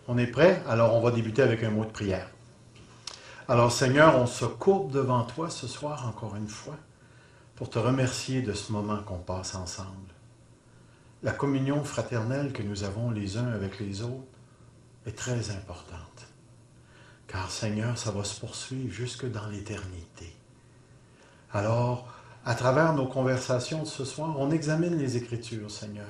On est prêt? Alors on va débuter avec un mot de prière. Alors Seigneur, on se courbe devant toi ce soir encore une fois pour te remercier de ce moment qu'on passe ensemble. La communion fraternelle que nous avons les uns avec les autres est très importante. Car Seigneur, ça va se poursuivre jusque dans l'éternité. Alors, à travers nos conversations de ce soir, on examine les Écritures, Seigneur.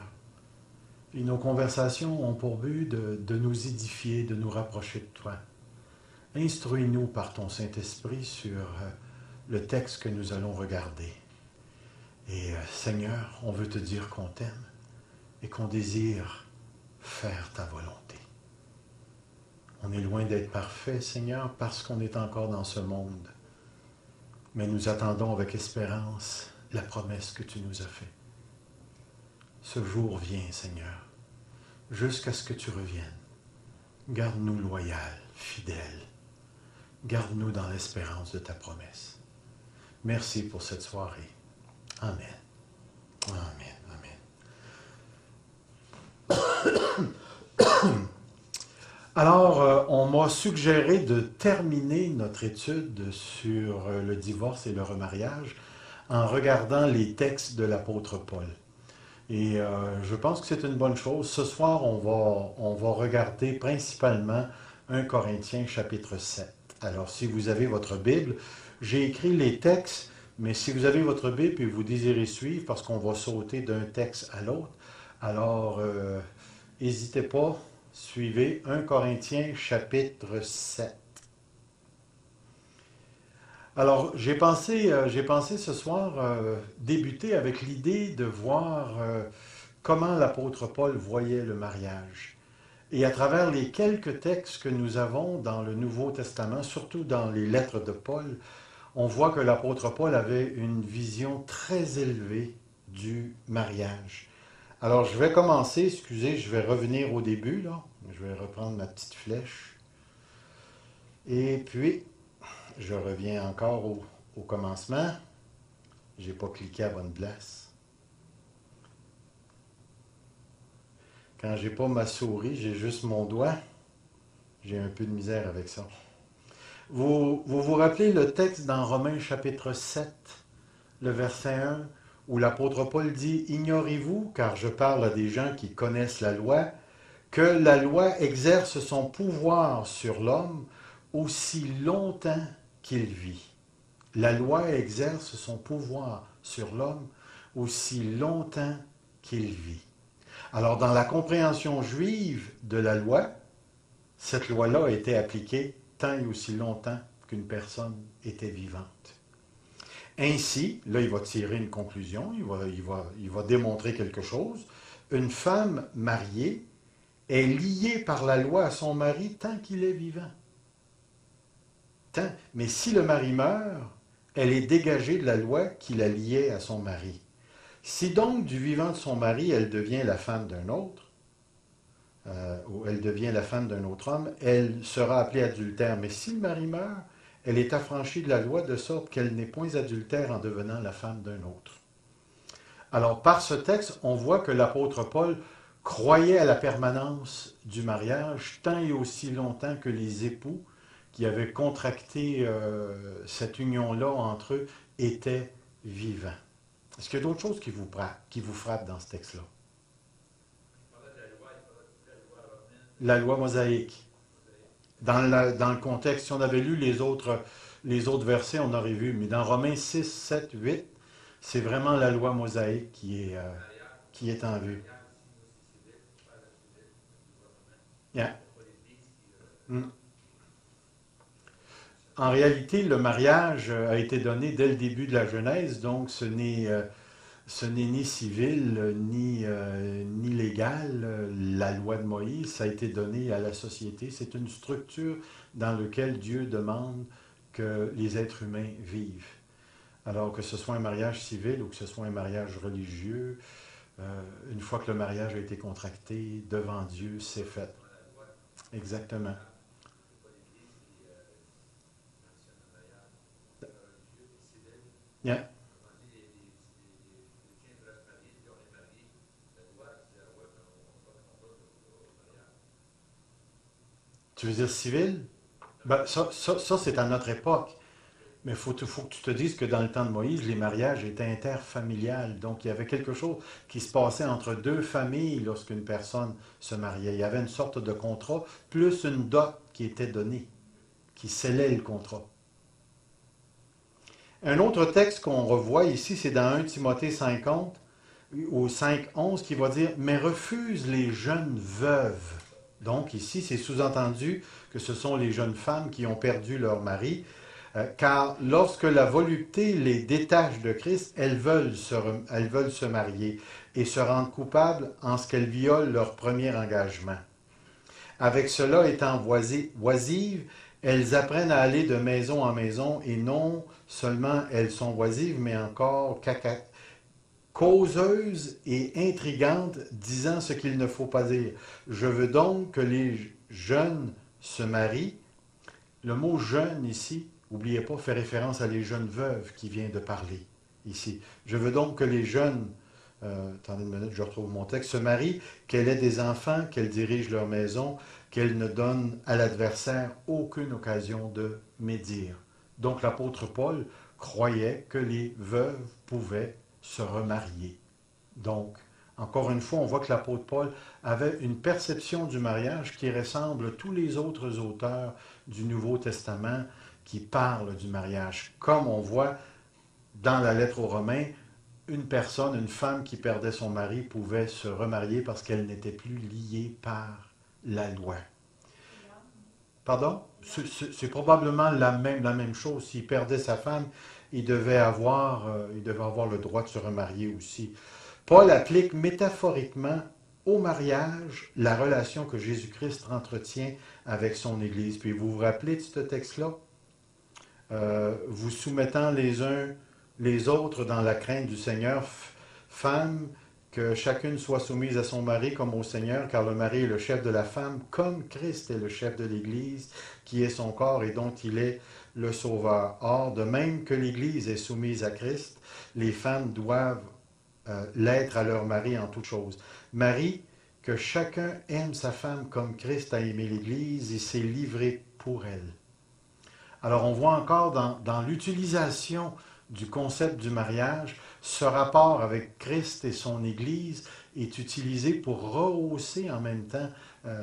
Et nos conversations ont pour but de nous édifier, de nous rapprocher de toi. Instruis-nous par ton Saint-Esprit sur le texte que nous allons regarder. Et Seigneur, on veut te dire qu'on t'aime et qu'on désire faire ta volonté. On est loin d'être parfait, Seigneur, parce qu'on est encore dans ce monde. Mais nous attendons avec espérance la promesse que tu nous as faite. Ce jour vient, Seigneur, jusqu'à ce que tu reviennes. Garde-nous loyaux, fidèles. Garde-nous dans l'espérance de ta promesse. Merci pour cette soirée. Amen. Amen. Amen. Alors, on m'a suggéré de terminer notre étude sur le divorce et le remariage en regardant les textes de l'apôtre Paul. Et je pense que c'est une bonne chose. Ce soir, on va regarder principalement 1 Corinthiens chapitre 7. Alors, si vous avez votre Bible, j'ai écrit les textes, mais si vous avez votre Bible et vous désirez suivre, parce qu'on va sauter d'un texte à l'autre, alors n'hésitez pas, suivez 1 Corinthiens chapitre 7. Alors, j'ai pensé ce soir débuter avec l'idée de voir comment l'apôtre Paul voyait le mariage. Et à travers les quelques textes que nous avons dans le Nouveau Testament, surtout dans les lettres de Paul, on voit que l'apôtre Paul avait une vision très élevée du mariage. Alors, je vais commencer, excusez, je vais revenir au début, là. Je vais reprendre ma petite flèche. Et puis, je reviens encore au commencement. Je n'ai pas cliqué à bonne place. Quand j'ai pas ma souris, j'ai juste mon doigt. J'ai un peu de misère avec ça. Vous rappelez le texte dans Romains chapitre 7, le verset 1, où l'apôtre Paul dit « Ignorez-vous, car je parle à des gens qui connaissent la loi, que la loi exerce son pouvoir sur l'homme aussi longtemps qu'il vit. » La loi exerce son pouvoir sur l'homme aussi longtemps qu'il vit. Alors, dans la compréhension juive de la loi, cette loi-là a été appliquée tant et aussi longtemps qu'une personne était vivante. Ainsi, là, il va tirer une conclusion, il va démontrer quelque chose. Une femme mariée est liée par la loi à son mari tant qu'il est vivant. Mais si le mari meurt, elle est dégagée de la loi qui la liait à son mari. Si donc du vivant de son mari, elle devient la femme d'un autre, ou elle devient la femme d'un autre homme, elle sera appelée adultère. Mais si le mari meurt, elle est affranchie de la loi de sorte qu'elle n'est point adultère en devenant la femme d'un autre. Alors, par ce texte, on voit que l'apôtre Paul croyait à la permanence du mariage tant et aussi longtemps que les époux qui avaient contracté cette union-là entre eux étaient vivants. Est-ce qu'il y a d'autres choses qui vous frappent dans ce texte-là? La loi mosaïque. Dans le contexte, si on avait lu les autres versets, on aurait vu. Mais dans Romains 6, 7, 8, c'est vraiment la loi mosaïque qui est en vue. Yeah. Mm. En réalité, le mariage a été donné dès le début de la Genèse, donc ce n'est ni civil ni légal. La loi de Moïse, ça a été donné à la société. C'est une structure dans laquelle Dieu demande que les êtres humains vivent. Alors que ce soit un mariage civil ou que ce soit un mariage religieux, une fois que le mariage a été contracté devant Dieu, c'est fait. Exactement. Yeah. Tu veux dire civil? Ben, ça c'est à notre époque. Mais faut que tu te dises que dans le temps de Moïse, les mariages étaient interfamiliales. Donc, il y avait quelque chose qui se passait entre deux familles lorsqu'une personne se mariait. Il y avait une sorte de contrat, plus une dot qui était donnée, qui scellait le contrat. Un autre texte qu'on revoit ici, c'est dans 1 Timothée 50, au 5.11, qui va dire « Mais refuse les jeunes veuves ». Donc ici, c'est sous-entendu que ce sont les jeunes femmes qui ont perdu leur mari, car lorsque la volupté les détache de Christ, elles veulent se marier et se rendre coupables en ce qu'elles violent leur premier engagement. Avec cela étant oisives, elles apprennent à aller de maison en maison et non seulement elles sont oisives, mais encore causeuses et intrigantes, disant ce qu'il ne faut pas dire. Je veux donc que les jeunes se marient. Le mot jeune ici, n'oubliez pas, fait référence à les jeunes veuves qui vient de parler ici. Je veux donc que les jeunes, attendez une minute, je retrouve mon texte, se marient, qu'elles aient des enfants, qu'elles dirigent leur maison, qu'elles ne donnent à l'adversaire aucune occasion de médire. Donc l'apôtre Paul croyait que les veuves pouvaient se remarier. Donc, encore une fois, on voit que l'apôtre Paul avait une perception du mariage qui ressemble à tous les autres auteurs du Nouveau Testament qui parlent du mariage. Comme on voit dans la lettre aux Romains, une personne, une femme qui perdait son mari pouvait se remarier parce qu'elle n'était plus liée par la loi. Pardon? C'est probablement la même chose. S'il perdait sa femme, il devait avoir le droit de se remarier aussi. Paul applique métaphoriquement au mariage la relation que Jésus-Christ entretient avec son Église. Puis vous vous rappelez de ce texte-là? Vous soumettant les uns les autres dans la crainte du Seigneur, femmes, que chacune soit soumise à son mari comme au Seigneur, car le mari est le chef de la femme, comme Christ est le chef de l'Église, qui est son corps et dont il est le Sauveur. Or, de même que l'Église est soumise à Christ, les femmes doivent l'être à leur mari en toute chose. Marie, que chacun aime sa femme comme Christ a aimé l'Église et s'est livré pour elle. Alors on voit encore dans l'utilisation du concept du mariage, ce rapport avec Christ et son Église est utilisé pour rehausser en même temps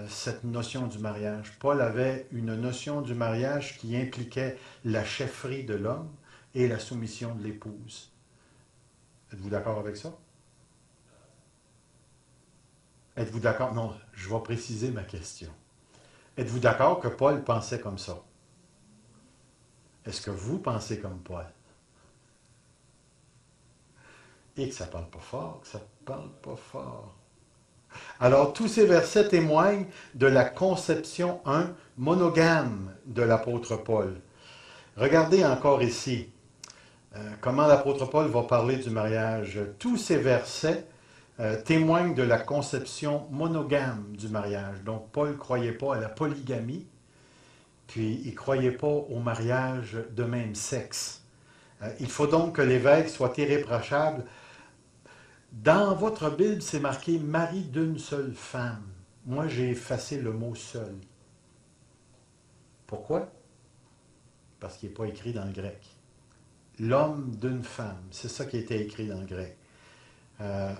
cette notion du mariage. Paul avait une notion du mariage qui impliquait la chefferie de l'homme et la soumission de l'épouse. Êtes-vous d'accord avec ça? Êtes-vous d'accord? Non, je vais préciser ma question. Êtes-vous d'accord que Paul pensait comme ça? Est-ce que vous pensez comme Paul? Et que ça ne parle pas fort, que ça ne parle pas fort. Alors, tous ces versets témoignent de la conception monogame de l'apôtre Paul. Regardez encore ici comment l'apôtre Paul va parler du mariage. Tous ces versets témoignent de la conception monogame du mariage. Donc, Paul ne croyait pas à la polygamie, puis il ne croyait pas au mariage de même sexe. Il faut donc que l'évêque soit irréprochable. Dans votre Bible, c'est marqué « mari d'une seule femme ». Moi, j'ai effacé le mot « seul ». Pourquoi? Parce qu'il n'est pas écrit dans le grec. L'homme d'une femme, c'est ça qui était écrit dans le grec.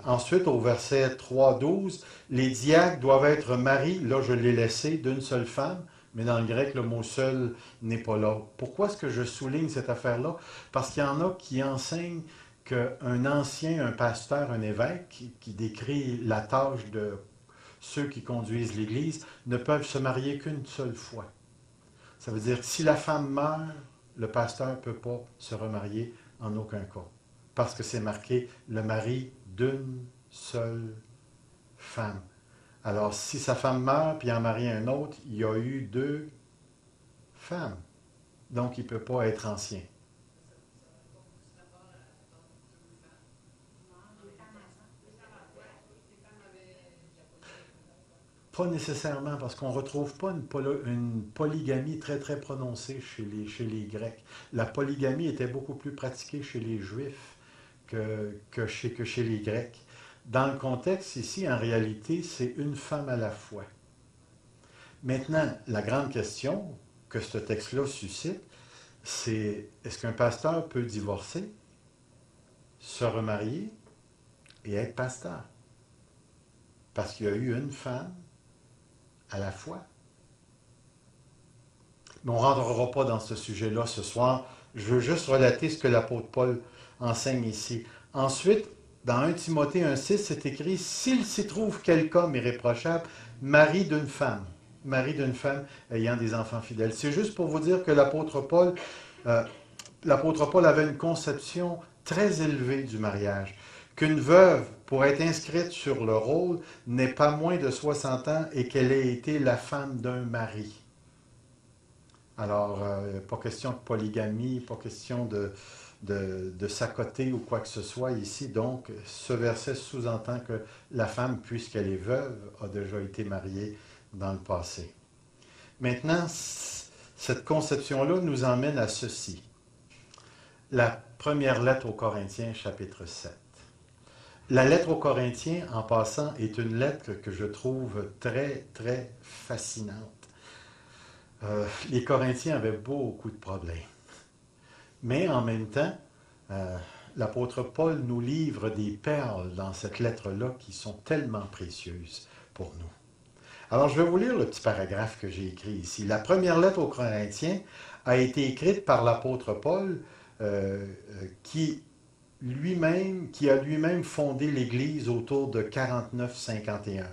Ensuite, au verset 3-12, les diacres doivent être maris, là je l'ai laissé, d'une seule femme, mais dans le grec, le mot seul n'est pas là. Pourquoi est-ce que je souligne cette affaire-là? Parce qu'il y en a qui enseignent qu'un ancien, un pasteur, un évêque, qui décrit la tâche de ceux qui conduisent l'Église, ne peuvent se marier qu'une seule fois. Ça veut dire que si la femme meurt, le pasteur ne peut pas se remarier en aucun cas. Parce que c'est marqué le mari d'une seule femme. Alors, si sa femme meurt puis en marie un autre, il y a eu deux femmes. Donc, il ne peut pas être ancien. Pas nécessairement, parce qu'on ne retrouve pas une polygamie très, très prononcée chez les Grecs. La polygamie était beaucoup plus pratiquée chez les Juifs que chez les Grecs. Dans le contexte ici, en réalité, c'est une femme à la fois. Maintenant, la grande question que ce texte-là suscite, c'est est-ce qu'un pasteur peut divorcer, se remarier et être pasteur? Parce qu'il y a eu une femme à la fois. Mais on ne rentrera pas dans ce sujet-là ce soir. Je veux juste relater ce que l'apôtre Paul enseigne ici. Ensuite, dans 1 Timothée 1,6, c'est écrit « S'il s'y trouve quelque homme irréprochable, mari d'une femme ayant des enfants fidèles. » C'est juste pour vous dire que l'apôtre Paul avait une conception très élevée du mariage. Qu'une veuve, pour être inscrite sur le rôle, n'ait pas moins de 60 ans et qu'elle ait été la femme d'un mari. Alors, pas question de polygamie, pas question de s'accoter ou quoi que ce soit ici. Donc, ce verset sous-entend que la femme, puisqu'elle est veuve, a déjà été mariée dans le passé. Maintenant, cette conception-là nous emmène à ceci. La première lettre aux Corinthiens, chapitre 7. La lettre aux Corinthiens, en passant, est une lettre que je trouve très, très fascinante. Les Corinthiens avaient beaucoup de problèmes. Mais en même temps, l'apôtre Paul nous livre des perles dans cette lettre-là qui sont tellement précieuses pour nous. Alors, je vais vous lire le petit paragraphe que j'ai écrit ici. La première lettre aux Corinthiens a été écrite par l'apôtre Paul, qui a lui-même fondé l'Église autour de 49-51.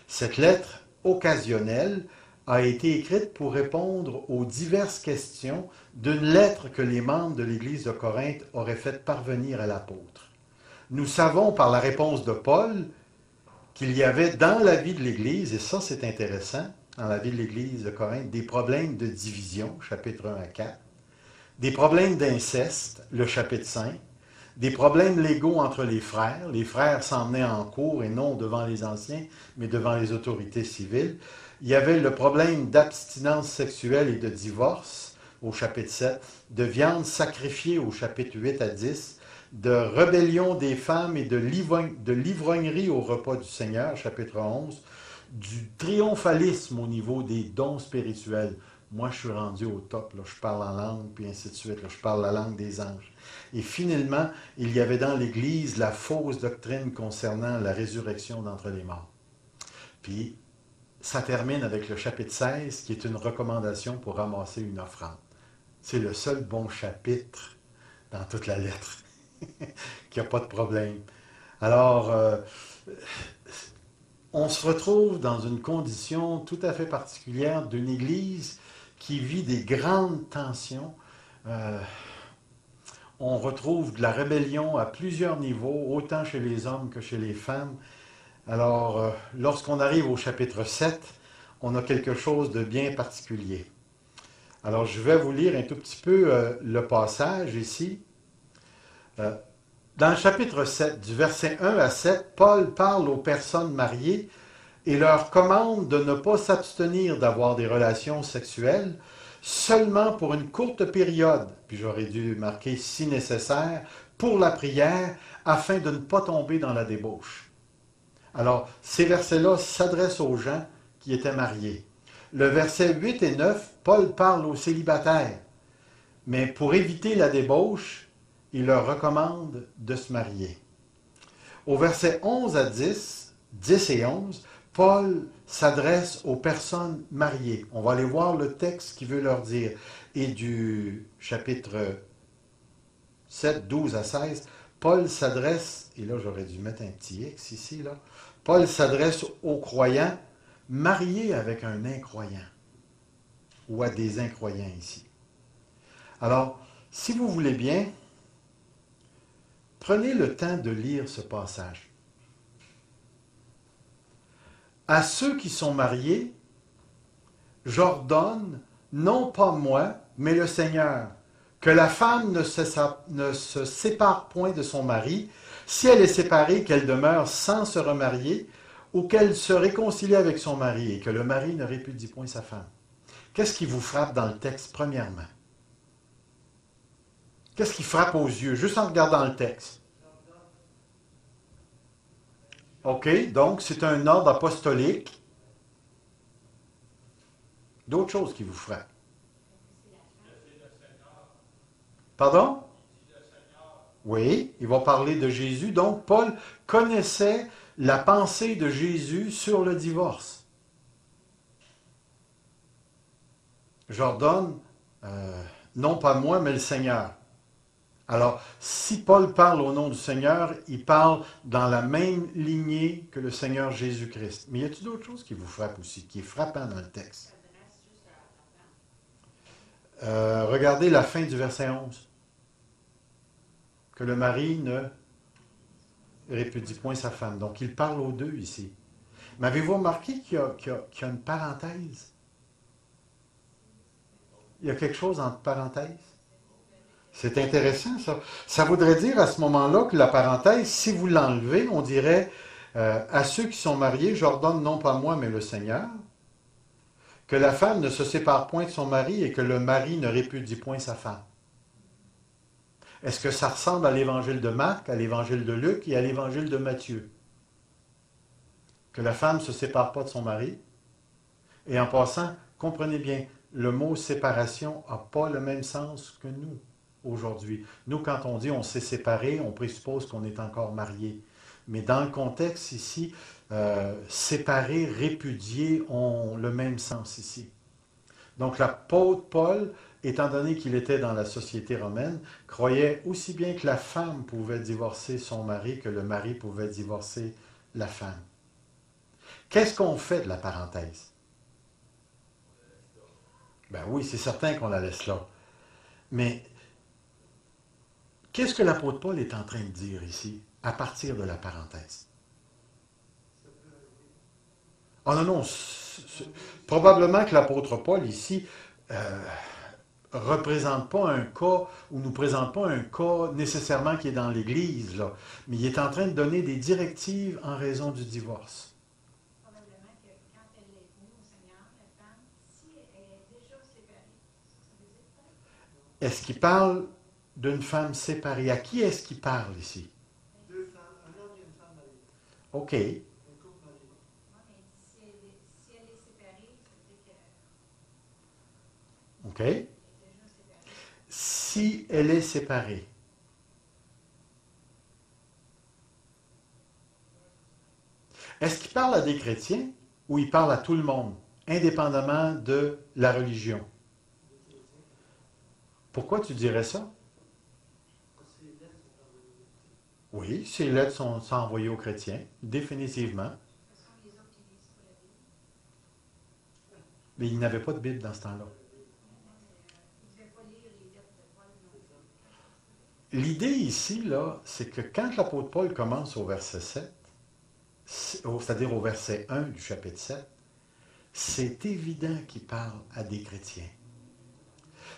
Cette lettre occasionnelle a été écrite pour répondre aux diverses questions d'une lettre que les membres de l'Église de Corinthe auraient fait parvenir à l'apôtre. Nous savons par la réponse de Paul qu'il y avait dans la vie de l'Église, et ça c'est intéressant, dans la vie de l'Église de Corinthe, des problèmes de division, chapitre 1 à 4, des problèmes d'inceste, le chapitre 5, des problèmes légaux entre les frères s'emmenaient en cours et non devant les anciens, mais devant les autorités civiles. Il y avait le problème d'abstinence sexuelle et de divorce au chapitre 7, de viande sacrifiée au chapitre 8 à 10, de rébellion des femmes et de l'ivrognerie au repas du Seigneur, chapitre 11, du triomphalisme au niveau des dons spirituels. Moi, je suis rendu au top, là, je parle en langue, puis ainsi de suite, là, je parle la langue des anges. Et finalement, il y avait dans l'Église la fausse doctrine concernant la résurrection d'entre les morts. Puis, ça termine avec le chapitre 16, qui est une recommandation pour ramasser une offrande. C'est le seul bon chapitre dans toute la lettre, qu'il n'y a pas de problème. Alors, on se retrouve dans une condition tout à fait particulière d'une Église qui vit des grandes tensions. On retrouve de la rébellion à plusieurs niveaux, autant chez les hommes que chez les femmes. Alors, lorsqu'on arrive au chapitre 7, on a quelque chose de bien particulier. Alors, je vais vous lire un tout petit peu le passage ici. Dans le chapitre 7, du verset 1 à 7, Paul parle aux personnes mariées et leur commande de ne pas s'abstenir d'avoir des relations sexuelles seulement pour une courte période, puis j'aurais dû marquer si nécessaire, pour la prière, afin de ne pas tomber dans la débauche. Alors, ces versets-là s'adressent aux gens qui étaient mariés. Le verset 8 et 9, Paul parle aux célibataires, mais pour éviter la débauche, il leur recommande de se marier. Au verset 11 à 10, 10 et 11, Paul s'adresse aux personnes mariées. On va aller voir le texte qui veut leur dire. Et du chapitre 7, 12 à 16, Paul s'adresse, et là j'aurais dû mettre un petit X ici, là. Paul s'adresse aux croyants mariés avec un incroyant, ou à des incroyants ici. Alors, si vous voulez bien, prenez le temps de lire ce passage. À ceux qui sont mariés, j'ordonne, non pas moi, mais le Seigneur, que la femme ne se sépare point de son mari. Si elle est séparée, qu'elle demeure sans se remarier, ou qu'elle se réconcilie avec son mari, et que le mari ne répudie point sa femme. Qu'est-ce qui vous frappe dans le texte, premièrement? Qu'est-ce qui frappe aux yeux, juste en regardant le texte? OK, donc c'est un ordre apostolique. D'autres choses qui vous frappent. Pardon? Oui, il va parler de Jésus. Donc, Paul connaissait la pensée de Jésus sur le divorce. J'ordonne, non pas moi, mais le Seigneur. Alors, si Paul parle au nom du Seigneur, il parle dans la même lignée que le Seigneur Jésus-Christ. Mais y a-t-il d'autres choses qui vous frappent aussi, qui est frappant dans le texte? Regardez la fin du verset 11. Que le mari ne répudie point sa femme. Donc, il parle aux deux ici. Mais avez-vous remarqué qu'il y a une parenthèse? Il y a quelque chose entre parenthèses? C'est intéressant, ça. Ça voudrait dire à ce moment-là que la parenthèse, si vous l'enlevez, on dirait à ceux qui sont mariés, j'ordonne non pas moi, mais le Seigneur, que la femme ne se sépare point de son mari et que le mari ne répudie point sa femme. Est-ce que ça ressemble à l'évangile de Marc, à l'évangile de Luc et à l'évangile de Matthieu? Que la femme ne se sépare pas de son mari. Et en passant, comprenez bien, le mot séparation n'a pas le même sens que nous aujourd'hui. Nous, quand on dit on s'est séparé, on présuppose qu'on est encore marié. Mais dans le contexte ici, séparer, répudier ont le même sens ici. Donc l'apôtre Paul, étant donné qu'il était dans la société romaine, croyait aussi bien que la femme pouvait divorcer son mari que le mari pouvait divorcer la femme. Qu'est-ce qu'on fait de la parenthèse? Ben oui, c'est certain qu'on la laisse là. Mais qu'est-ce que l'apôtre Paul est en train de dire ici, à partir de la parenthèse? Oh non, non, probablement que l'apôtre Paul ici représente pas un cas, ou nous présente pas un cas nécessairement qui est dans l'Église, là, mais il est en train de donner des directives en raison du divorce. Probablement que quand elle est venue au Seigneur, la femme, si elle est déjà séparée, ça veut dire peut-être? Est-ce qu'il parle d'une femme séparée? À qui est-ce qu'il parle ici? Deux femmes, un homme et une femme mariée. OK. Un couple marié. Oui, mais si elle est séparée, ça veut dire qu'elle OK. est déjà séparée. Si elle est séparée. Est-ce qu'il parle à des chrétiens ou il parle à tout le monde, indépendamment de la religion? Pourquoi tu dirais ça? Ces lettres sont envoyées. Oui, ces lettres sont envoyées aux chrétiens, définitivement. De toute façon, les autres, ils lisent pas la Bible. Mais il n'avait pas de Bible dans ce temps-là. Ils ne devaient pas lire les lettres de Paul non plus. L'idée ici, là, c'est que quand l'apôtre Paul commence au verset 7, c'est-à-dire au verset 1 du chapitre 7, c'est évident qu'il parle à des chrétiens.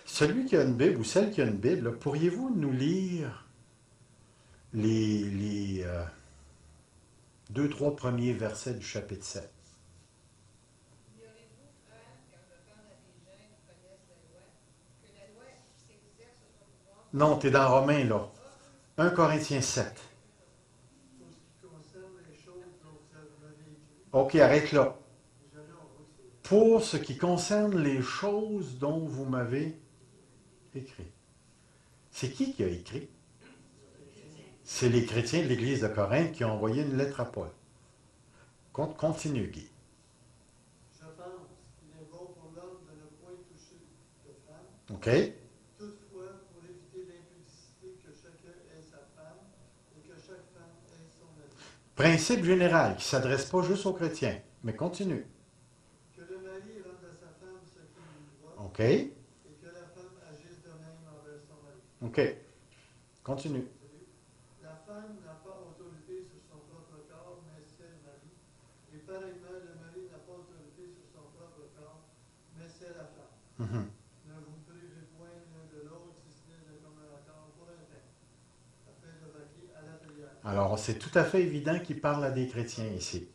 Celui qui a une Bible ou celle qui a une Bible, là, pourriez-vous nous lire les 2-3 premiers versets du chapitre 7? Ignorez-vous, frères, car je parle à des gens qui connaissent la loi, que la loi s'exerce sur son pouvoir. Non, tu es dans Romains, là. 1 Corinthiens 7. Pour ce qui concerne les choses dont vous m'avez écrit, OK, arrête là. déjà là, on voit que c'est Pour ce qui concerne les choses dont vous m'avez écrit. C'est qui a écrit? C'est les chrétiens de l'Église de Corinthe qui ont envoyé une lettre à Paul. Continue, Guy. Je pense qu'il est bon pour l'homme de ne point toucher de femme. OK? Toutefois, pour éviter l'impudicité, que chacun ait sa femme et que chaque femme ait son mari. Principe général qui ne s'adresse pas juste aux chrétiens, mais continue. Que le mari rende à sa femme ce qui lui doit OK? et que la femme agisse de même envers son mari. OK. Continue. La femme n'a pas autorité sur son propre corps, mais c'est le mari. Et pareillement, le mari n'a pas autorité sur son propre corps, mais c'est la femme. Mhm. Ne vous privez point l'un de l'autre, si ce n'est de commun accord pour un temps, afin de vaquer à la prière. Alors, c'est tout à fait évident qu'il parle à des chrétiens ici.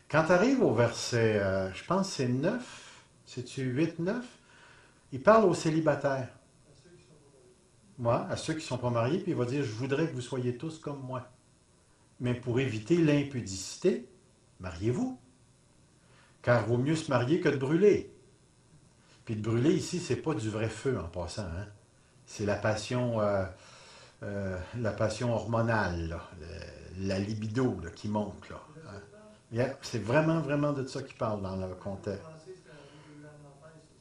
Quand tu arrives au verset, je pense que c'est 9, c'est-tu 8, 9, il parle aux célibataires. À ceux qui sont pas mariés. Moi, à ceux qui ne sont pas mariés, puis il va dire, je voudrais que vous soyez tous comme moi. Mais pour éviter l'impudicité, mariez-vous. Car vaut mieux se marier que de brûler. Puis de brûler ici, c'est pas du vrai feu en passant. Hein? C'est la passion hormonale, là, la libido là, qui monte. Là. Hein? Yeah, c'est vraiment, vraiment de ça qu'il parle dans le contexte.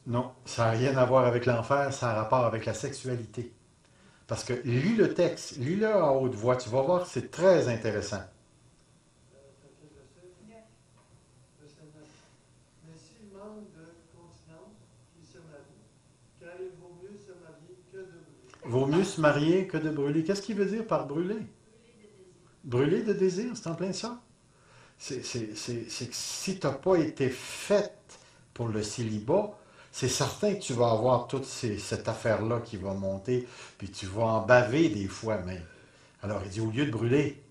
Non, ça n'a rien à voir avec l'enfer, ça a rapport avec la sexualité. Parce que lis le texte, lis-le à haute voix, tu vas voir, c'est très intéressant. Mais s'il manque de continence, qu'il se marie, car il vaut mieux se marier que de brûler. Vaut mieux se marier que de brûler. Qu'est-ce qu'il veut dire par brûler? Brûler de désir, c'est en plein ça. C'est que si tu n'as pas été faite pour le célibat, c'est certain que tu vas avoir toute cette affaire-là qui va monter, puis tu vas en baver des fois même. Alors il dit, au lieu de brûler,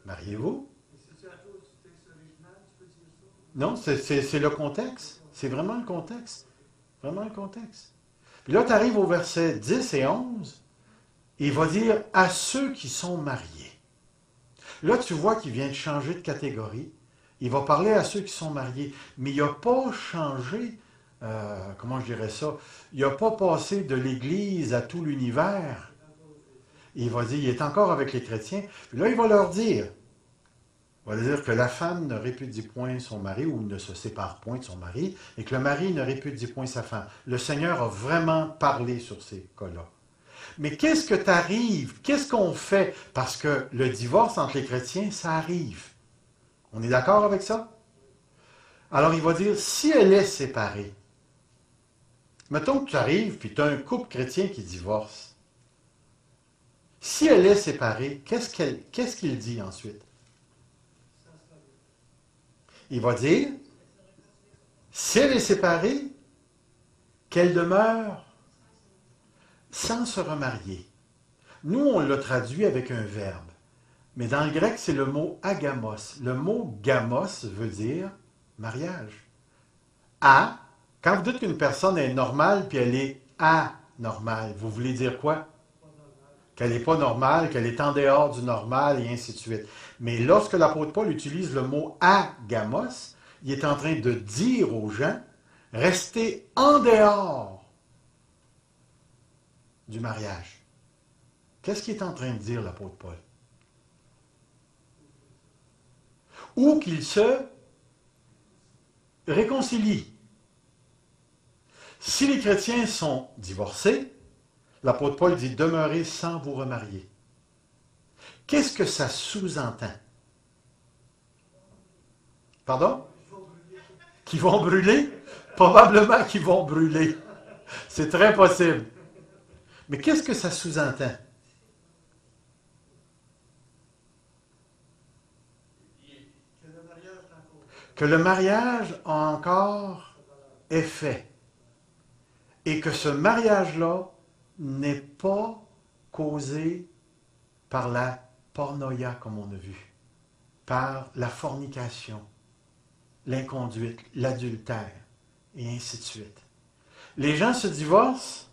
mariez-vous. Et si c'est à cause du texte original, tu peux dire ça? Non, c'est le contexte. C'est vraiment le contexte. Vraiment le contexte. Puis là, tu arrives au verset 10 et 11, et il va dire, à ceux qui sont mariés. Là, tu vois qu'il vient de changer de catégorie. Il va parler à ceux qui sont mariés. Mais il n'a pas changé, comment je dirais ça, il n'a pas passé de l'Église à tout l'univers. Il va dire, il est encore avec les chrétiens. Puis là, il va leur dire que la femme ne répudie point son mari ou ne se sépare point de son mari et que le mari ne répudie point sa femme. Le Seigneur a vraiment parlé sur ces cas-là. Mais qu'est-ce que t'arrive? Qu'est-ce qu'on fait? Parce que le divorce entre les chrétiens, ça arrive. On est d'accord avec ça? Alors il va dire, si elle est séparée, mettons que tu arrives, puis tu as un couple chrétien qui divorce. Si elle est séparée, qu'est-ce qu'il dit ensuite? Il va dire, si elle est séparée, qu'elle demeure sans se remarier. Nous, on l'a traduit avec un verbe. Mais dans le grec, c'est le mot agamos. Le mot gamos veut dire mariage. Quand vous dites qu'une personne est normale puis elle est anormale, vous voulez dire quoi? Qu'elle n'est pas normale, qu'elle est en dehors du normal et ainsi de suite. Mais lorsque l'apôtre Paul utilise le mot agamos, il est en train de dire aux gens, restez en dehors du mariage. Qu'est-ce qu'il est en train de dire, l'apôtre Paul? Ou qu'il se réconcilie. Si les chrétiens sont divorcés, l'apôtre Paul dit, demeurez sans vous remarier. Qu'est-ce que ça sous-entend? Pardon? Qu'ils vont brûler? Probablement qu'ils vont brûler. C'est très possible. Mais qu'est-ce que ça sous-entend? Que le mariage a encore effet. Et que ce mariage-là n'est pas causé par la pornoïa, comme on a vu, par la fornication, l'inconduite, l'adultère, et ainsi de suite. Les gens se divorcent,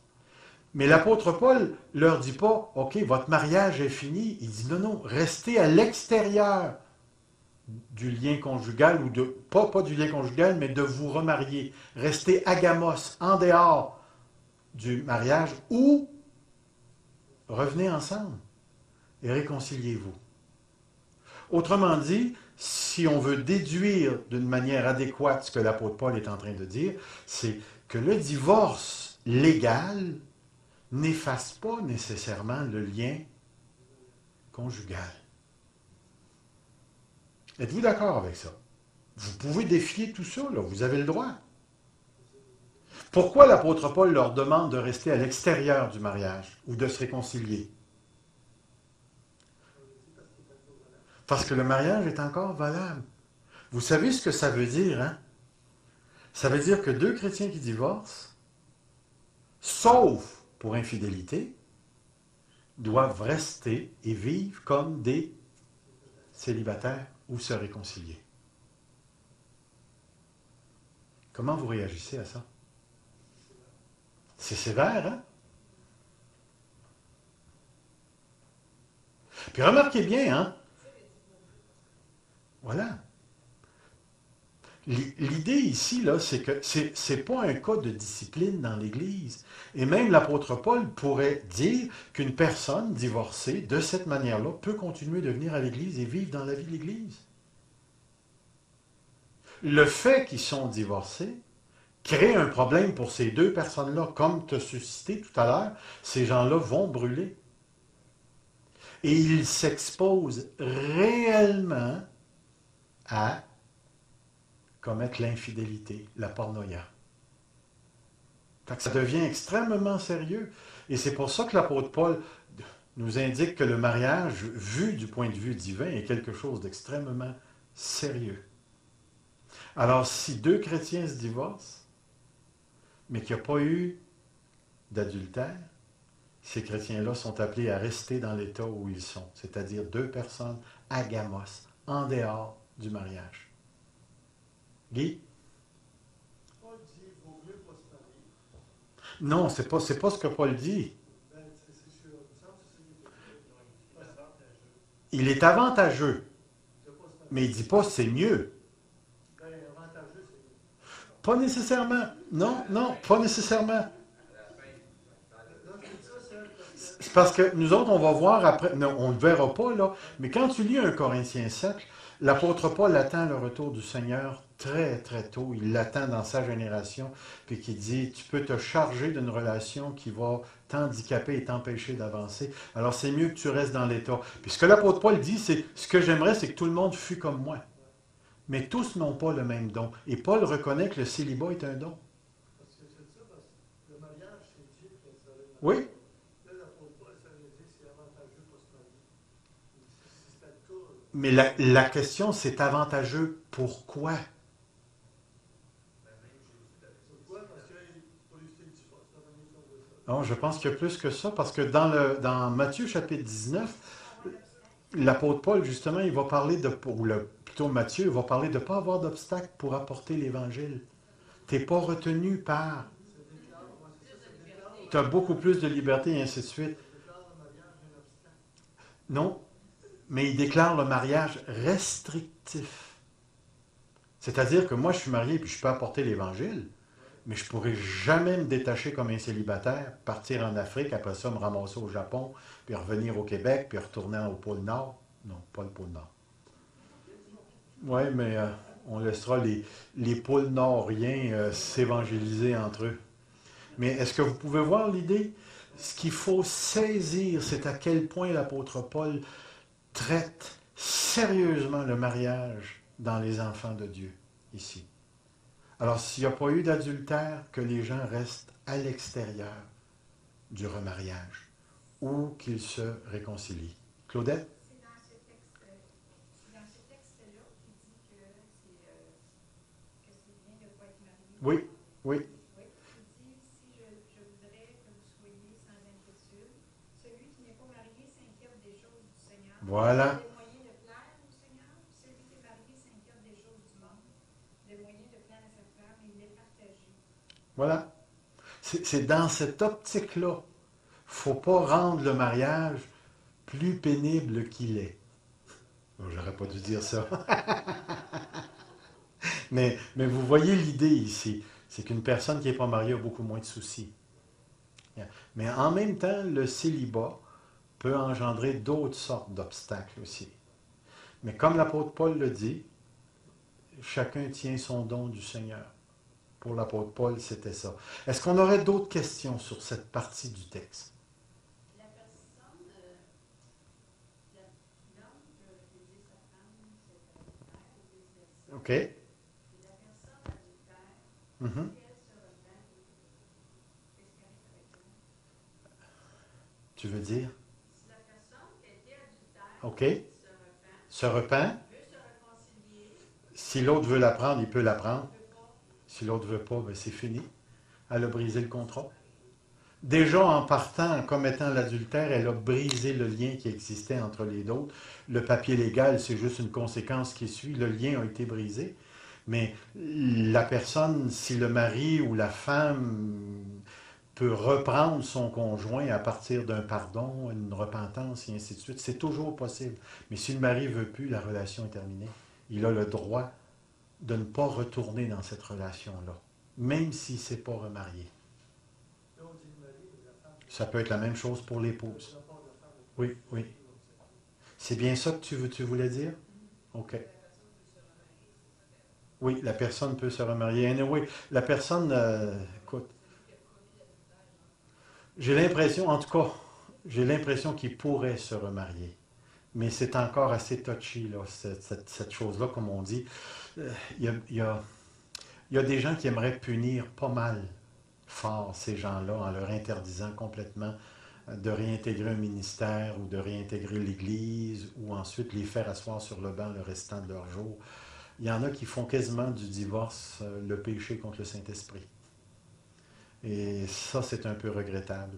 mais l'apôtre Paul leur dit pas, OK, votre mariage est fini. Il dit, non, restez à l'extérieur du lien conjugal, ou pas du lien conjugal, mais de vous remarier. Restez agamos, en dehors du mariage, ou revenez ensemble et réconciliez-vous. Autrement dit, si on veut déduire d'une manière adéquate ce que l'apôtre Paul est en train de dire, c'est que le divorce légal n'efface pas nécessairement le lien conjugal. Êtes-vous d'accord avec ça? Vous pouvez défier tout ça, là. Vous avez le droit. Pourquoi l'apôtre Paul leur demande de rester à l'extérieur du mariage ou de se réconcilier? Parce que le mariage est encore valable. Vous savez ce que ça veut dire, hein? Ça veut dire que deux chrétiens qui divorcent, sauf pour infidélité, doivent rester et vivre comme des célibataires ou se réconcilier. Comment vous réagissez à ça? C'est sévère, hein? Puis remarquez bien, hein? Voilà. L'idée ici, là, c'est que c'est pas un cas de discipline dans l'Église. Et même l'apôtre Paul pourrait dire qu'une personne divorcée, de cette manière-là, peut continuer de venir à l'Église et vivre dans la vie de l'Église. Le fait qu'ils sont divorcés crée un problème pour ces deux personnes-là. Comme tu as suscité tout à l'heure, ces gens-là vont brûler. Et ils s'exposent réellement à commettre l'infidélité, la pornoïa. Ça devient extrêmement sérieux. Et c'est pour ça que l'apôtre Paul nous indique que le mariage, vu du point de vue divin, est quelque chose d'extrêmement sérieux. Alors, si deux chrétiens se divorcent, mais qu'il n'y a pas eu d'adultère, ces chrétiens-là sont appelés à rester dans l'état où ils sont, c'est-à-dire deux personnes agamos, en dehors du mariage. Guy? Paul dit qu'il vaut mieux pas se marier. Non, c'est pas ce que Paul dit. Ben, c'est sûr. Il me semble que c'est ce qu'il dit. Il est avantageux, De pas se marier. mais il ne dit pas c'est mieux. Ben, avantageux, c'est mieux. Pas nécessairement. Non, pas nécessairement. Là, je dis ça, c'est parce que C'est parce que nous autres, on va voir après, non, on ne le verra pas là, mais quand tu lis 1 Corinthiens 7, l'apôtre Paul attend le retour du Seigneur très très tôt. Il l'attend dans sa génération, puis qui dit, tu peux te charger d'une relation qui va t'handicaper et t'empêcher d'avancer. Alors c'est mieux que tu restes dans l'état. Puis ce que l'apôtre Paul dit, c'est, ce que j'aimerais, c'est que tout le monde fût comme moi. Mais tous n'ont pas le même don. Et Paul reconnaît que le célibat est un don. parce que c'est ça, parce que le mariage, c'est Dieu qui a instauré le Oui. mariage. Là, l'apôtre Paul, ça veut dire que c'est avantageux pas se marier. Si c'était le cas, Mais la question, c'est avantageux pourquoi? pourquoi? Parce que pour éviter le divorce, la famille qu'on veut ça. Non, je pense qu'il y a plus que ça, parce que dans Matthieu chapitre 19, l'apôtre Paul, justement, il va parler plutôt Matthieu, il va parler de ne pas avoir d'obstacle pour apporter l'Évangile. Tu n'es pas retenu par... Tu as beaucoup plus de liberté, et ainsi de suite. Déclare le mariage un obstacle. Non, mais il déclare le mariage restrictif. C'est-à-dire que moi, je suis marié et je peux apporter l'Évangile, mais je ne pourrai jamais me détacher comme un célibataire, partir en Afrique, après ça me ramasser au Japon, puis revenir au Québec, puis retourner au pôle Nord. Non, pas le pôle Nord. Oui, mais on laissera les pôles noriens s'évangéliser entre eux. Mais est-ce que vous pouvez voir l'idée? Ce qu'il faut saisir, c'est à quel point l'apôtre Paul traite sérieusement le mariage dans les enfants de Dieu, ici. Alors, s'il n'y a pas eu d'adultère, que les gens restent à l'extérieur du remariage ou qu'ils se réconcilient. Claudette? C'est dans ce texte-là qui dit que c'est bien de ne pas être marié. Oui, oui. Oui, il dit, si je voudrais que vous soyez sans inquiétude, celui qui n'est pas marié s'inquiète des choses du Seigneur. Voilà. Des moyens de plaire au Seigneur. Celui qui est marié s'inquiète des choses du monde. Des moyens de plaire à sa femme, et il est partagé. Voilà. C'est dans cette optique-là. Il ne faut pas rendre le mariage plus pénible qu'il est. Bon, j'aurais pas dû dire ça. mais vous voyez l'idée ici. C'est qu'une personne qui n'est pas mariée a beaucoup moins de soucis. Mais en même temps, le célibat peut engendrer d'autres sortes d'obstacles aussi. Mais comme l'apôtre Paul le dit, chacun tient son don du Seigneur. Pour l'apôtre Paul, c'était ça. Est-ce qu'on aurait d'autres questions sur cette partie du texte? La personne, l'homme peut refuser sa femme, c'est adultère, ou vice-versa. OK. Et la personne adultère, Mhm. si elle se repent, qu'est-ce qui arrive avec elle? Tu veux dire? Si la personne qui a été adultère OK. se repent, Se repent. veut se réconcilier, Si l'autre veut la prendre, il peut la prendre. ne peut pas, Si l'autre ne veut pas, ben c'est fini. Elle a brisé le contrat. Déjà, en partant, en commettant l'adultère, elle a brisé le lien qui existait entre les deux. Le papier légal, c'est juste une conséquence qui suit. Le lien a été brisé. Mais la personne, si le mari ou la femme peut reprendre son conjoint à partir d'un pardon, une repentance, et ainsi de suite, c'est toujours possible. Mais si le mari ne veut plus, la relation est terminée. Il a le droit de ne pas retourner dans cette relation-là, même si ce n'est pas remarié. Là, on dit le mari ou la femme. Ça peut être la même chose pour l'épouse. Le rapport de la femme. Oui, oui. C'est bien ça que tu voulais dire? OK. Oui, la personne peut se remarier. Anyway, la personne, écoute, j'ai l'impression, en tout cas, j'ai l'impression qu'il pourrait se remarier. Mais c'est encore assez touchy, là, cette chose-là, comme on dit. Il y a des gens qui aimeraient punir pas mal fort ces gens-là en leur interdisant complètement de réintégrer un ministère ou de réintégrer l'Église ou ensuite les faire asseoir sur le banc le restant de leur jour. Il y en a qui font quasiment du divorce le péché contre le Saint-Esprit. Et ça, c'est un peu regrettable.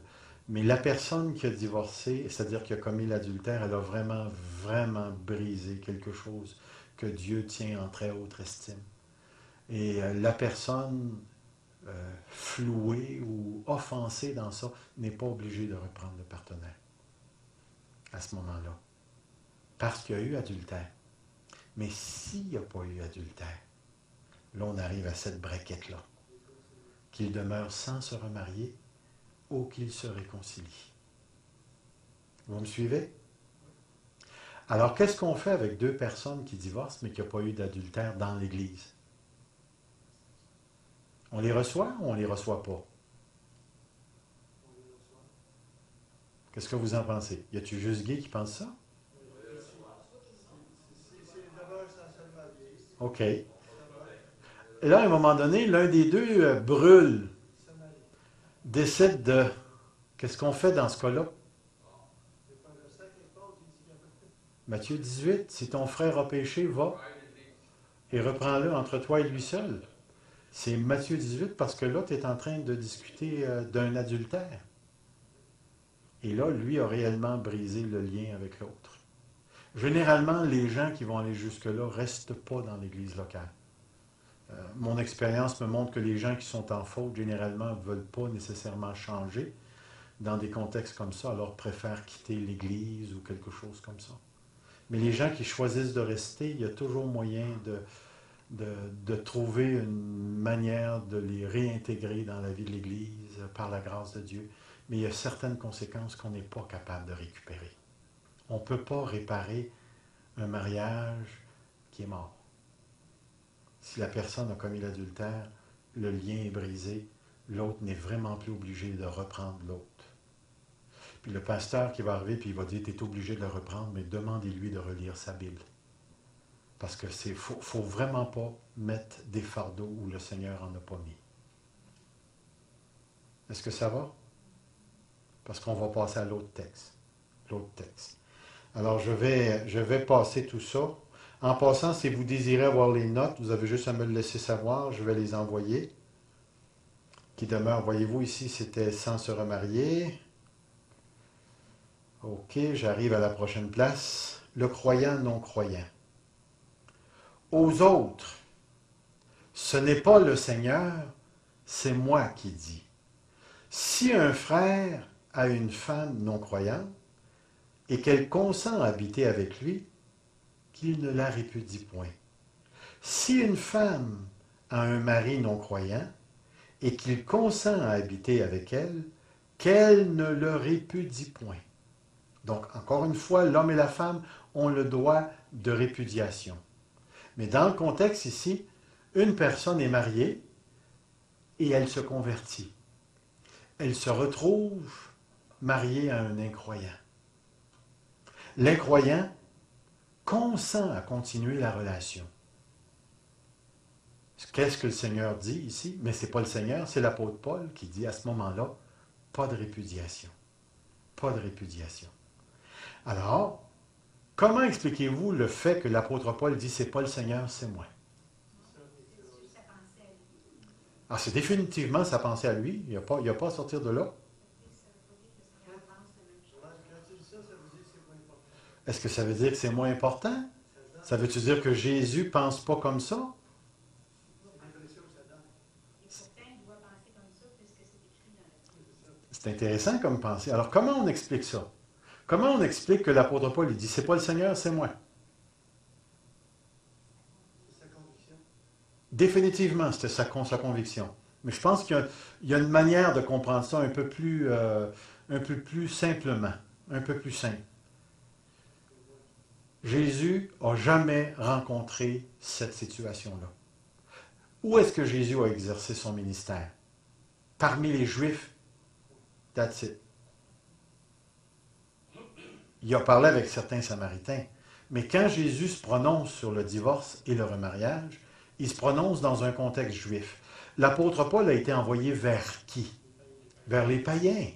Mais la personne qui a divorcé, c'est-à-dire qui a commis l'adultère, elle a vraiment, vraiment brisé quelque chose que Dieu tient en très haute estime. Et la personne flouée ou offensée dans ça n'est pas obligée de reprendre le partenaire à ce moment-là. Parce qu'il y a eu adultère. Mais s'il n'y a pas eu adultère, là on arrive à cette braquette-là. Qu'il demeure sans se remarier ou qu'il se réconcilie. Vous me suivez? Alors, qu'est-ce qu'on fait avec deux personnes qui divorcent mais qui n'ont pas eu d'adultère dans l'Église? On les reçoit ou on ne les reçoit pas? Qu'est-ce que vous en pensez? Y a-t-il juste Guy qui pense ça? C'est d'abord sans se marier. OK. Et là, à un moment donné, l'un des deux brûle, Se marier. décide de... Qu'est-ce qu'on fait dans ce cas-là? C'est pas le sac quelque part qui dit qu'il y a pas de Matthieu 18, si ton frère a péché, va et reprends-le entre toi et lui seul. C'est Matthieu 18 parce que là, tu es en train de discuter d'un adultère. Et là, lui a réellement brisé le lien avec l'autre. Généralement, les gens qui vont aller jusque-là ne restent pas dans l'Église locale. Mon expérience me montre que les gens qui sont en faute, généralement, ne veulent pas nécessairement changer dans des contextes comme ça, alors préfèrent quitter l'Église ou quelque chose comme ça. Mais les gens qui choisissent de rester, il y a toujours moyen de trouver une manière de les réintégrer dans la vie de l'Église par la grâce de Dieu. Mais il y a certaines conséquences qu'on n'est pas capable de récupérer. On ne peut pas réparer un mariage qui est mort. Si la personne a commis l'adultère, le lien est brisé, l'autre n'est vraiment plus obligé de reprendre l'autre. Puis le pasteur qui va arriver, puis il va dire, tu es obligé de le reprendre, mais demandez-lui de relire sa Bible. Parce que c'est faut vraiment pas mettre des fardeaux où le Seigneur n'en a pas mis. Est-ce que ça va? Parce qu'on va passer à l'autre texte. L'autre texte. Alors, je vais passer tout ça. En passant, si vous désirez avoir les notes, vous avez juste à me le laisser savoir. Je vais les envoyer. Qui demeure, voyez-vous ici, c'était sans se remarier. OK, j'arrive à la prochaine place. Le croyant non-croyant. Aux autres, ce n'est pas le Seigneur, c'est moi qui dis. Si un frère a une femme non-croyante et qu'elle consent à habiter avec lui, qu'il ne la répudie point. Si une femme a un mari non-croyant et qu'il consent à habiter avec elle, qu'elle ne le répudie point. Donc, encore une fois, l'homme et la femme ont le droit de répudiation. Mais dans le contexte ici, une personne est mariée et elle se convertit. Elle se retrouve mariée à un incroyant. L'incroyant consent à continuer la relation. Qu'est-ce que le Seigneur dit ici? Mais ce n'est pas le Seigneur, c'est l'apôtre Paul qui dit à ce moment-là, pas de répudiation. Pas de répudiation. Alors, comment expliquez-vous le fait que l'apôtre Paul dit c'est pas le Seigneur, c'est moi? C'est sa pensée à lui. Ah, c'est définitivement sa pensée à lui. Il n'y a pas à sortir de là. Ça veut pas dire que le Seigneur pense la même chose. Quand tu dis ça, ça veut dire que c'est pas important. Est-ce que ça veut dire que c'est moins important? Ça veut-tu dire que Jésus ne pense pas comme ça? C'est l'impression que ça donne. Et pourtant, il doit penser comme ça puisque c'est écrit dans la Bible. C'est intéressant comme pensée. Alors, comment on explique ça? Comment on explique que l'apôtre Paul il dit c'est pas le Seigneur, c'est moi? C'est sa conviction. Définitivement, c'était sa conviction. Mais je pense qu'il y a une manière de comprendre ça un peu plus simplement, un peu plus simple. Jésus n'a jamais rencontré cette situation-là. Où est-ce que Jésus a exercé son ministère? Parmi les Juifs. That's it. Il a parlé avec certains Samaritains. Mais quand Jésus se prononce sur le divorce et le remariage, il se prononce dans un contexte juif. L'apôtre Paul a été envoyé vers qui? Vers les païens.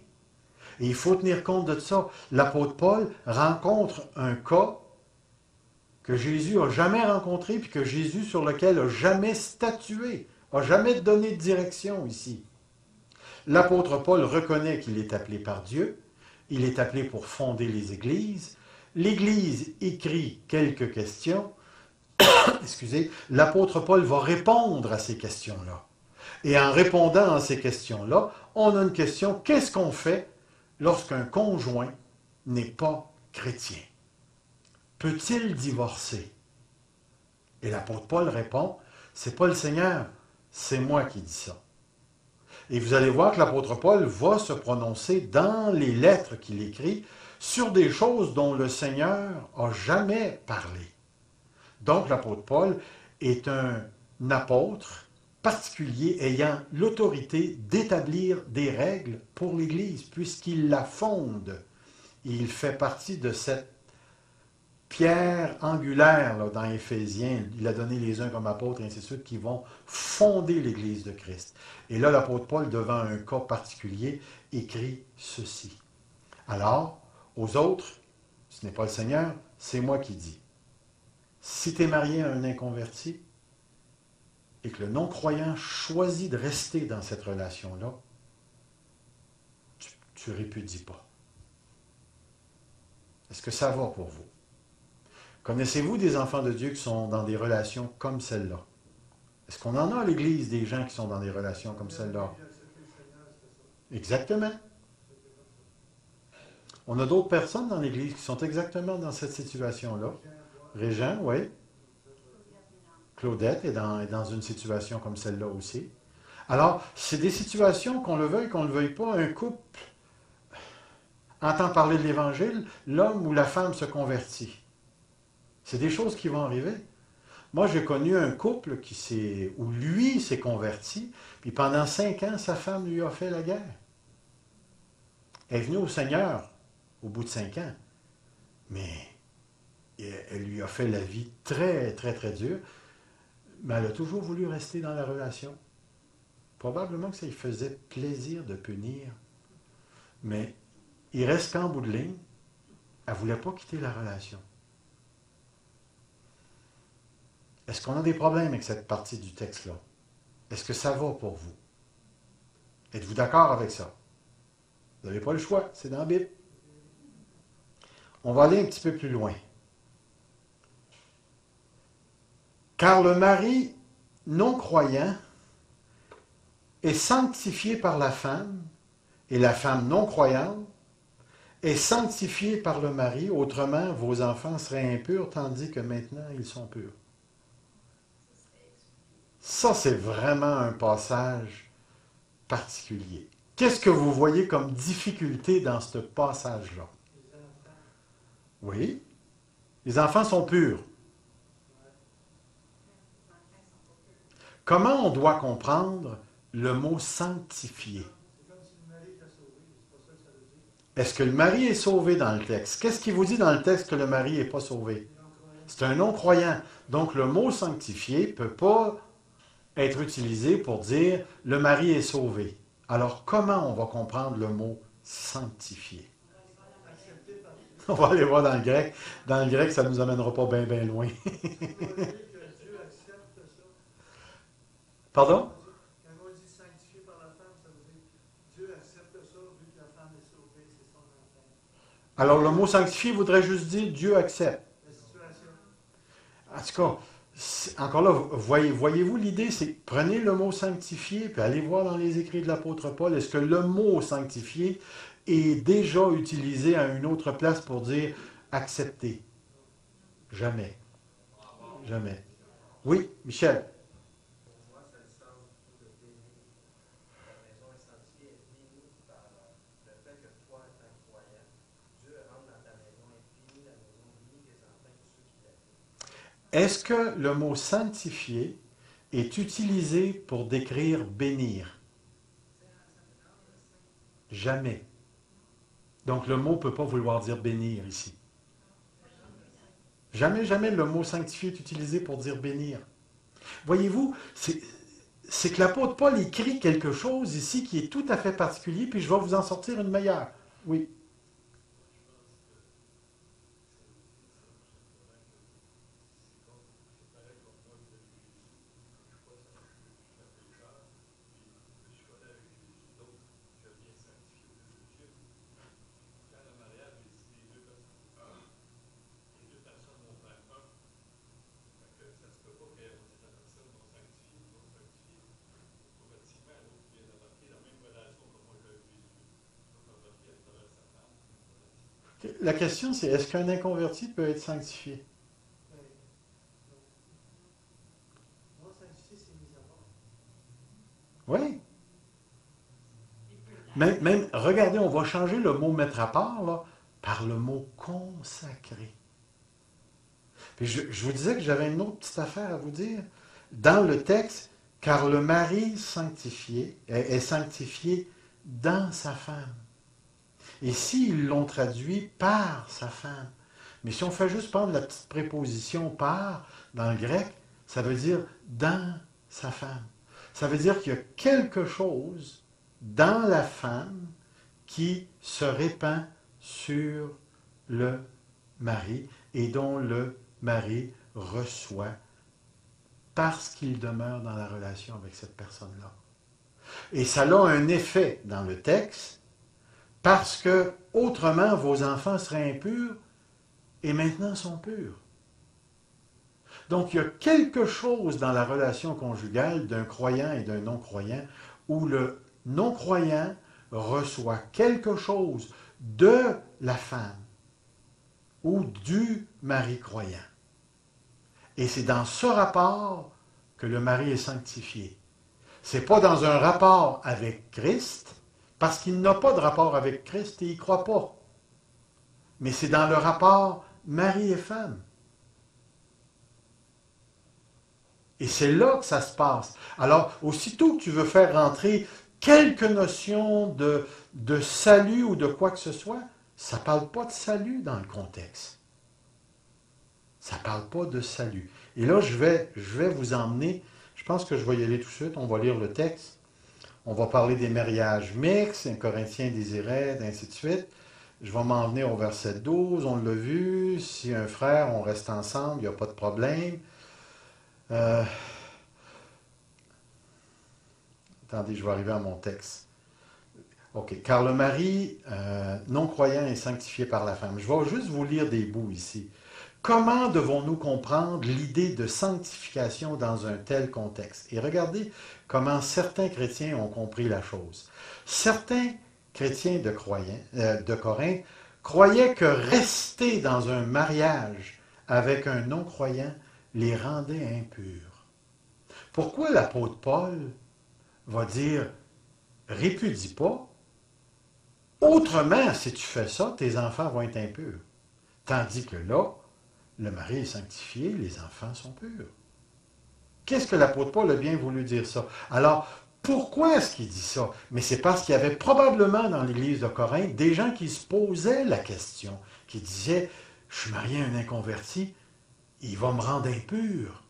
Et il faut tenir compte de ça. L'apôtre Paul rencontre un cas que Jésus n'a jamais rencontré, puis que Jésus sur lequel n'a jamais statué, n'a jamais donné de direction ici. L'apôtre Paul reconnaît qu'il est appelé par Dieu, il est appelé pour fonder les églises. L'Église écrit quelques questions. Excusez, l'apôtre Paul va répondre à ces questions-là. Et en répondant à ces questions-là, on a une question, qu'est-ce qu'on fait lorsqu'un conjoint n'est pas chrétien? Peut-il divorcer? Et l'apôtre Paul répond, c'est pas le Seigneur, c'est moi qui dis ça. Et vous allez voir que l'apôtre Paul va se prononcer dans les lettres qu'il écrit sur des choses dont le Seigneur n'a jamais parlé. Donc l'apôtre Paul est un apôtre particulier ayant l'autorité d'établir des règles pour l'Église, puisqu'il la fonde. Il fait partie de cette pierre angulaire là, dans Éphésiens. Il a donné les uns comme apôtres et ainsi de suite qui vont fonder l'Église de Christ. Et là, l'apôtre Paul, devant un cas particulier, écrit ceci. Alors, aux autres, ce n'est pas le Seigneur, c'est moi qui dis. Si tu es marié à un inconverti et que le non-croyant choisit de rester dans cette relation-là, tu répudies pas. Est-ce que ça va pour vous? Connaissez-vous des enfants de Dieu qui sont dans des relations comme celle-là? Est-ce qu'on en a à l'Église des gens qui sont dans des relations comme celle-là? Exactement. On a d'autres personnes dans l'Église qui sont exactement dans cette situation-là. Régent, oui. Claudette est dans une situation comme celle-là aussi. Alors, c'est des situations, qu'on le veuille, qu'on ne le veuille pas, un couple entend parler de l'Évangile, l'homme ou la femme se convertit. C'est des choses qui vont arriver. Moi, j'ai connu un couple où lui s'est converti, puis pendant 5 ans, sa femme lui a fait la guerre. Elle est venue au Seigneur au bout de 5 ans, mais elle lui a fait la vie très, très, très dure, mais elle a toujours voulu rester dans la relation. Probablement que ça lui faisait plaisir de punir, mais il reste qu'en bout de ligne, elle ne voulait pas quitter la relation. Est-ce qu'on a des problèmes avec cette partie du texte-là? Est-ce que ça va pour vous? Êtes-vous d'accord avec ça? Vous n'avez pas le choix, c'est dans la Bible. On va aller un petit peu plus loin. Car le mari non-croyant est sanctifié par la femme, et la femme non-croyante est sanctifiée par le mari, autrement vos enfants seraient impurs, tandis que maintenant ils sont purs. Ça, c'est vraiment un passage particulier. Qu'est-ce que vous voyez comme difficulté dans ce passage-là? Oui. Les enfants sont purs. Comment on doit comprendre le mot sanctifié? Est-ce que le mari est sauvé dans le texte? Qu'est-ce qui vous dit dans le texte que le mari n'est pas sauvé? C'est un non-croyant. Donc, le mot sanctifié ne peut pas être utilisé pour dire le mari est sauvé. Alors, comment on va comprendre le mot sanctifié? On va aller voir dans le grec. Dans le grec, ça ne nous amènera pas bien, bien loin. Pardon? Quand on dit sanctifié par la femme, ça veut dire Dieu accepte ça vu que la femme est sauvée, c'est son enfant. Alors, le mot sanctifié voudrait juste dire Dieu accepte. La situation. En tout cas, encore là, voyez-vous l'idée, c'est que prenez le mot sanctifié, puis allez voir dans les écrits de l'apôtre Paul, est-ce que le mot sanctifié est déjà utilisé à une autre place pour dire accepter? Jamais. Jamais. Oui, Michel. Est-ce que le mot sanctifier est utilisé pour décrire bénir? Jamais. Donc le mot ne peut pas vouloir dire bénir ici. Jamais, jamais le mot sanctifier est utilisé pour dire bénir. Voyez-vous, c'est que l'apôtre Paul écrit quelque chose ici qui est tout à fait particulier, puis je vais vous en sortir une meilleure. Oui. La question, c'est est-ce qu'un inconverti peut être sanctifié? Ben, non, sanctifié, c'est mis à part. Oui. Même, regardez, on va changer le mot mettre à part là, par le mot consacré. Puis je vous disais que j'avais une autre petite affaire à vous dire. Dans le texte, car le mari sanctifié est sanctifié dans sa femme. Ici, ils l'ont traduit par sa femme. Mais si on fait juste prendre la petite préposition par, dans le grec, ça veut dire dans sa femme. Ça veut dire qu'il y a quelque chose dans la femme qui se répand sur le mari et dont le mari reçoit parce qu'il demeure dans la relation avec cette personne-là. Et ça a un effet dans le texte parce que autrement vos enfants seraient impurs et maintenant sont purs. Donc il y a quelque chose dans la relation conjugale d'un croyant et d'un non-croyant où le non-croyant reçoit quelque chose de la femme ou du mari croyant. Et c'est dans ce rapport que le mari est sanctifié. Ce n'est pas dans un rapport avec Christ, parce qu'il n'a pas de rapport avec Christ et il ne croit pas. Mais c'est dans le rapport mari et femme. Et c'est là que ça se passe. Alors, aussitôt que tu veux faire rentrer quelques notions de salut ou de quoi que ce soit, ça ne parle pas de salut dans le contexte. Ça ne parle pas de salut. Et là, je vais vous emmener, je pense que je vais y aller tout de suite, on va lire le texte. On va parler des mariages mixtes, un Corinthien désirait, ainsi de suite. Je vais m'en venir au verset 12, on l'a vu, si un frère, on reste ensemble, il n'y a pas de problème. Attendez, je vais arriver à mon texte. OK. Car le mari non-croyant est sanctifié par la femme. Je vais juste vous lire des bouts ici. Comment devons-nous comprendre l'idée de sanctification dans un tel contexte? Et regardez comment certains chrétiens ont compris la chose. Certains chrétiens de Corinthe croyaient que rester dans un mariage avec un non-croyant les rendait impurs. Pourquoi l'apôtre Paul va dire « répudie pas », autrement, si tu fais ça, tes enfants vont être impurs. Tandis que là, le mari est sanctifié, les enfants sont purs. Qu'est-ce que l'apôtre Paul a bien voulu dire ça? Alors, pourquoi est-ce qu'il dit ça? Mais c'est parce qu'il y avait probablement dans l'église de Corinthe des gens qui se posaient la question, qui disaient « je suis marié à un inconverti, il va me rendre impur. »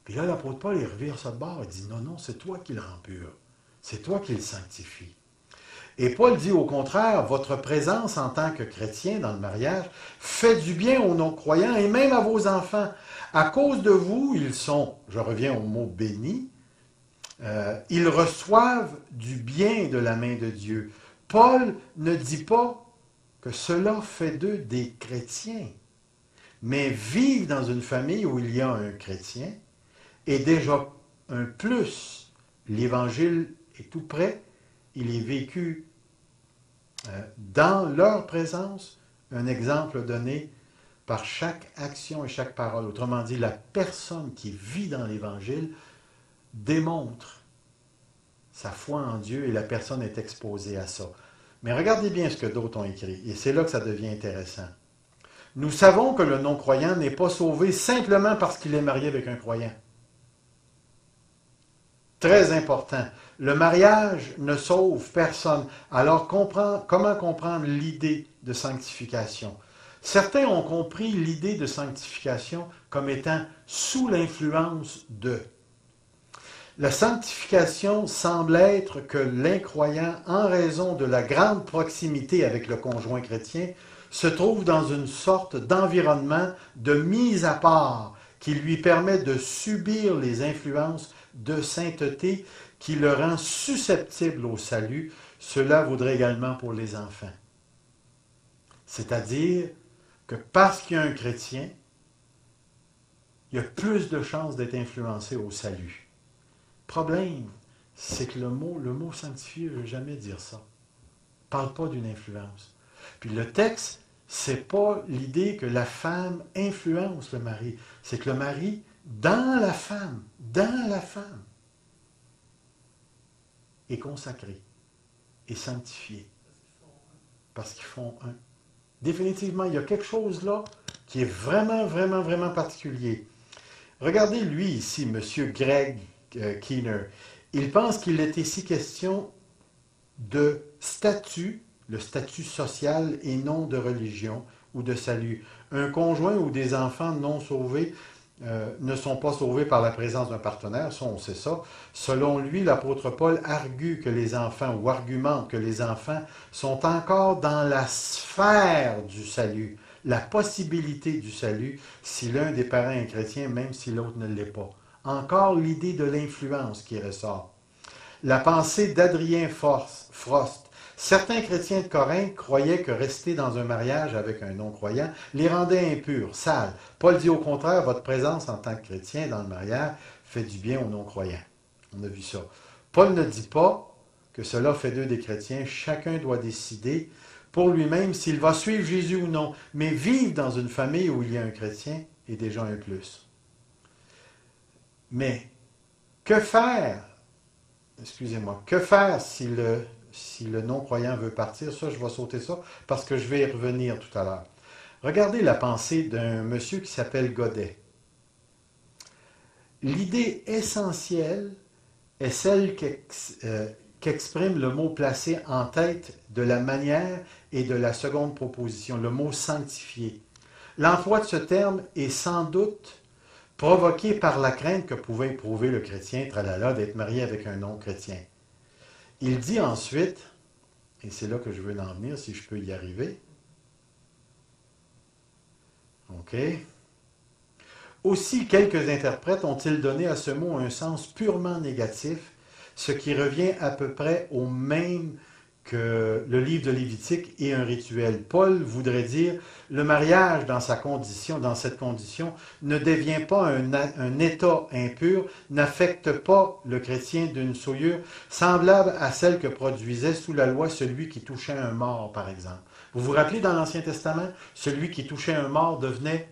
Puis là, l'apôtre Paul, il revire ça de bord, il dit « non, non, c'est toi qui le rends pur. C'est toi qui le sanctifie. » Et Paul dit au contraire, votre présence en tant que chrétien dans le mariage fait du bien aux non-croyants et même à vos enfants. À cause de vous, ils sont, je reviens au mot béni, ils reçoivent du bien de la main de Dieu. Paul ne dit pas que cela fait d'eux des chrétiens, mais vivre dans une famille où il y a un chrétien est déjà un plus. L'évangile est tout près. Il est vécu dans leur présence, un exemple donné par chaque action et chaque parole. Autrement dit, la personne qui vit dans l'Évangile démontre sa foi en Dieu et la personne est exposée à ça. Mais regardez bien ce que d'autres ont écrit, et c'est là que ça devient intéressant. Nous savons que le non-croyant n'est pas sauvé simplement parce qu'il est marié avec un croyant. Très important. Le mariage ne sauve personne. Alors comment comprendre l'idée de sanctification? Certains ont compris l'idée de sanctification comme étant sous l'influence de. La sanctification semble être que l'incroyant, en raison de la grande proximité avec le conjoint chrétien, se trouve dans une sorte d'environnement de mise à part qui lui permet de subir les influences de sainteté qui le rend susceptible au salut. Cela vaudrait également pour les enfants. C'est-à-dire que parce qu'il y a un chrétien, il y a plus de chances d'être influencé au salut. Problème, c'est que le mot sanctifié ne veut jamais dire ça. Ne parle pas d'une influence. Puis le texte, c'est pas l'idée que la femme influence le mari. C'est que le mari, dans la femme, est consacré, est sanctifié. Parce qu'ils font un. Définitivement, il y a quelque chose là qui est vraiment, vraiment, vraiment particulier. Regardez lui ici, M. Greg Keener. Il pense qu'il est ici question de statut, le statut social et non de religion ou de salut. Un conjoint ou des enfants non sauvés ne sont pas sauvés par la présence d'un partenaire, ça on sait ça. Selon lui, l'apôtre Paul argumente que les enfants sont encore dans la sphère du salut, la possibilité du salut, si l'un des parents est chrétien, même si l'autre ne l'est pas. Encore l'idée de l'influence qui ressort. La pensée d'Adrien Frost. Certains chrétiens de Corinthe croyaient que rester dans un mariage avec un non-croyant les rendait impurs, sales. Paul dit au contraire, votre présence en tant que chrétien dans le mariage fait du bien aux non-croyants. On a vu ça. Paul ne dit pas que cela fait d'eux des chrétiens. Chacun doit décider pour lui-même s'il va suivre Jésus ou non. Mais vivre dans une famille où il y a un chrétien est déjà un plus. Mais que faire? Excusez-moi. Que faire si le non-croyant veut partir? Ça, je vais sauter ça parce que je vais y revenir tout à l'heure. Regardez la pensée d'un monsieur qui s'appelle Godet. L'idée essentielle est celle qu'exprime le mot placé en tête de la manière et de la seconde proposition, le mot sanctifié. L'emploi de ce terme est sans doute provoqué par la crainte que pouvait éprouver le chrétien, tralala, d'être marié avec un non-chrétien. Il dit ensuite, et c'est là que je veux en venir, si je peux y arriver. OK. Aussi, quelques interprètes ont-ils donné à ce mot un sens purement négatif, ce qui revient à peu près au même que le livre de Lévitique est un rituel. Paul voudrait dire, le mariage dans cette condition, ne devient pas un état impur, n'affecte pas le chrétien d'une souillure semblable à celle que produisait sous la loi celui qui touchait un mort, par exemple. Vous vous rappelez dans l'Ancien Testament, celui qui touchait un mort devenait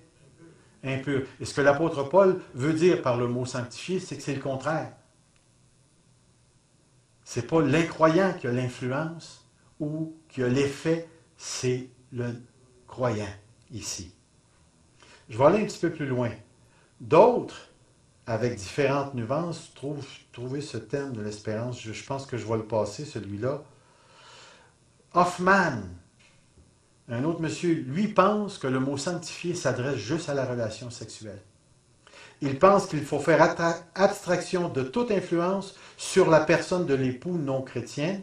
impur. Et ce que l'apôtre Paul veut dire par le mot sanctifié, c'est que c'est le contraire. Ce n'est pas l'incroyant qui a l'influence ou qui a l'effet, c'est le croyant ici. Je vais aller un petit peu plus loin. D'autres, avec différentes nuances, trouver ce thème de l'espérance. Je pense que je vais le passer, celui-là. Hoffman, un autre monsieur, lui pense que le mot sanctifié s'adresse juste à la relation sexuelle. Il pense qu'il faut faire abstraction de toute influence sur la personne de l'époux non chrétien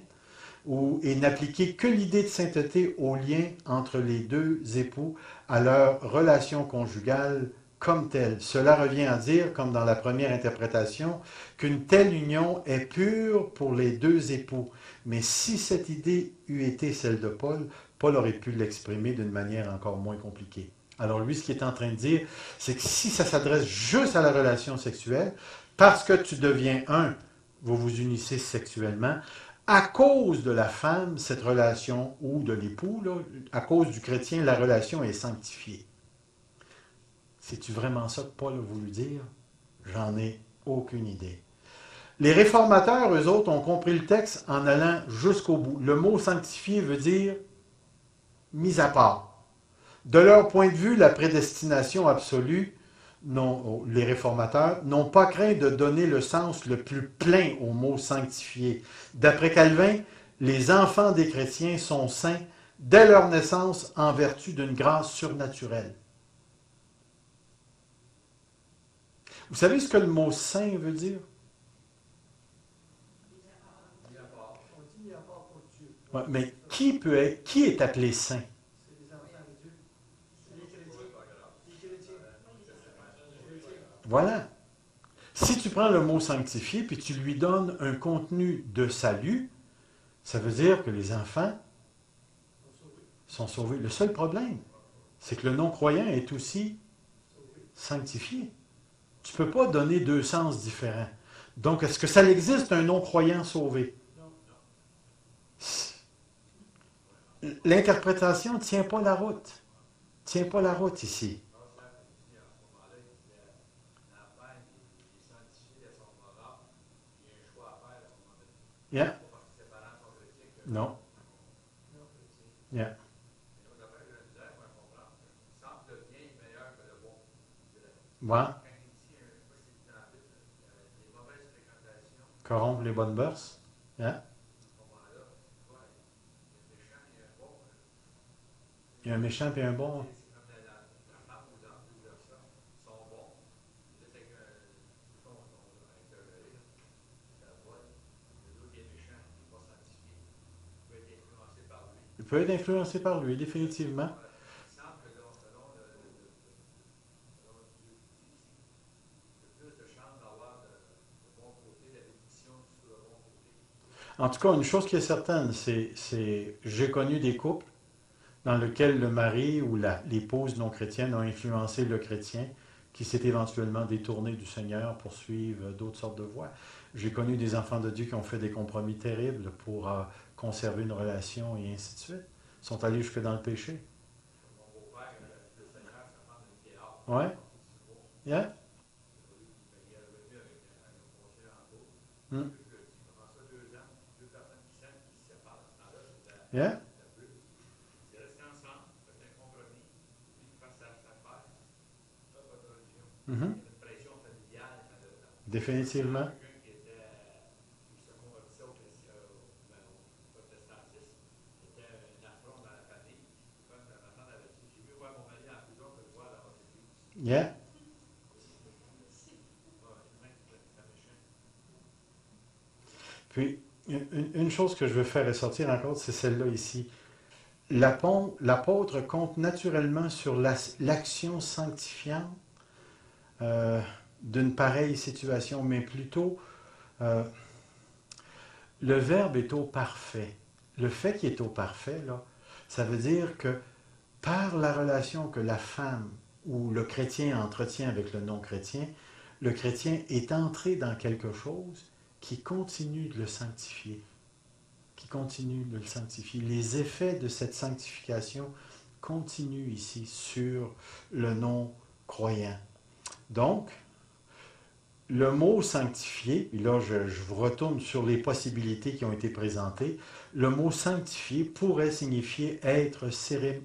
et n'appliquer que l'idée de sainteté au lien entre les deux époux à leur relation conjugale comme telle. Cela revient à dire, comme dans la première interprétation, qu'une telle union est pure pour les deux époux. Mais si cette idée eût été celle de Paul, Paul aurait pu l'exprimer d'une manière encore moins compliquée. Alors lui, ce qu'il est en train de dire, c'est que si ça s'adresse juste à la relation sexuelle, parce que tu deviens un, vous vous unissez sexuellement, à cause de la femme, cette relation, ou de l'époux, là, à cause du chrétien, la relation est sanctifiée. C'est-tu vraiment ça que Paul a voulu dire? J'en ai aucune idée. Les réformateurs, eux autres, ont compris le texte en allant jusqu'au bout. Le mot sanctifié veut dire mis à part. De leur point de vue, la prédestination absolue, les réformateurs n'ont pas craint de donner le sens le plus plein au mot sanctifié. D'après Calvin, les enfants des chrétiens sont saints dès leur naissance en vertu d'une grâce surnaturelle. Vous savez ce que le mot saint veut dire? On dit mis à part pour Dieu. Ouais, mais qui est appelé saint? C'est les enfants de Dieu. C'est les chrétiens. Les chrétiens. Les chrétiens. Voilà. Si tu prends le mot sanctifié puis tu lui donnes un contenu de salut, ça veut dire que les enfants sont sauvés. Le seul problème, c'est que le non-croyant est aussi sanctifié. Tu ne peux pas donner deux sens différents. Donc, est-ce que ça existe un non-croyant sauvé? L'interprétation ne tient pas la route. Tient pas la route ici. Yeah. Non. Yeah. Ouais. Corrompre les bonnes mœurs. Yeah. Il y a un méchant et un bon. Il peut être influencé par lui, définitivement. En tout cas, une chose qui est certaine, j'ai connu des couples dans lesquels le mari ou l'épouse non chrétienne a influencé le chrétien qui s'est éventuellement détourné du Seigneur pour suivre d'autres sortes de voies. J'ai connu des enfants de Dieu qui ont fait des compromis terribles pour conserver une relation et ainsi de suite. Ils sont allés jusque dans le péché. Ouais. Yeah. Hmm. Yeah. Mhm. Définitivement. Yeah. Puis, une chose que je veux faire ressortir encore, c'est celle-là ici. L'apôtre compte naturellement sur l'action sanctifiante d'une pareille situation, mais plutôt, le verbe est au parfait. Le fait qu'il est au parfait, là, ça veut dire que par la relation que la femme ou le chrétien entretient avec le non-chrétien, le chrétien est entré dans quelque chose qui continue de le sanctifier. Qui continue de le sanctifier. Les effets de cette sanctification continuent ici sur le non-croyant. Donc, le mot sanctifié, et là je vous retourne sur les possibilités qui ont été présentées, le mot sanctifié pourrait signifier être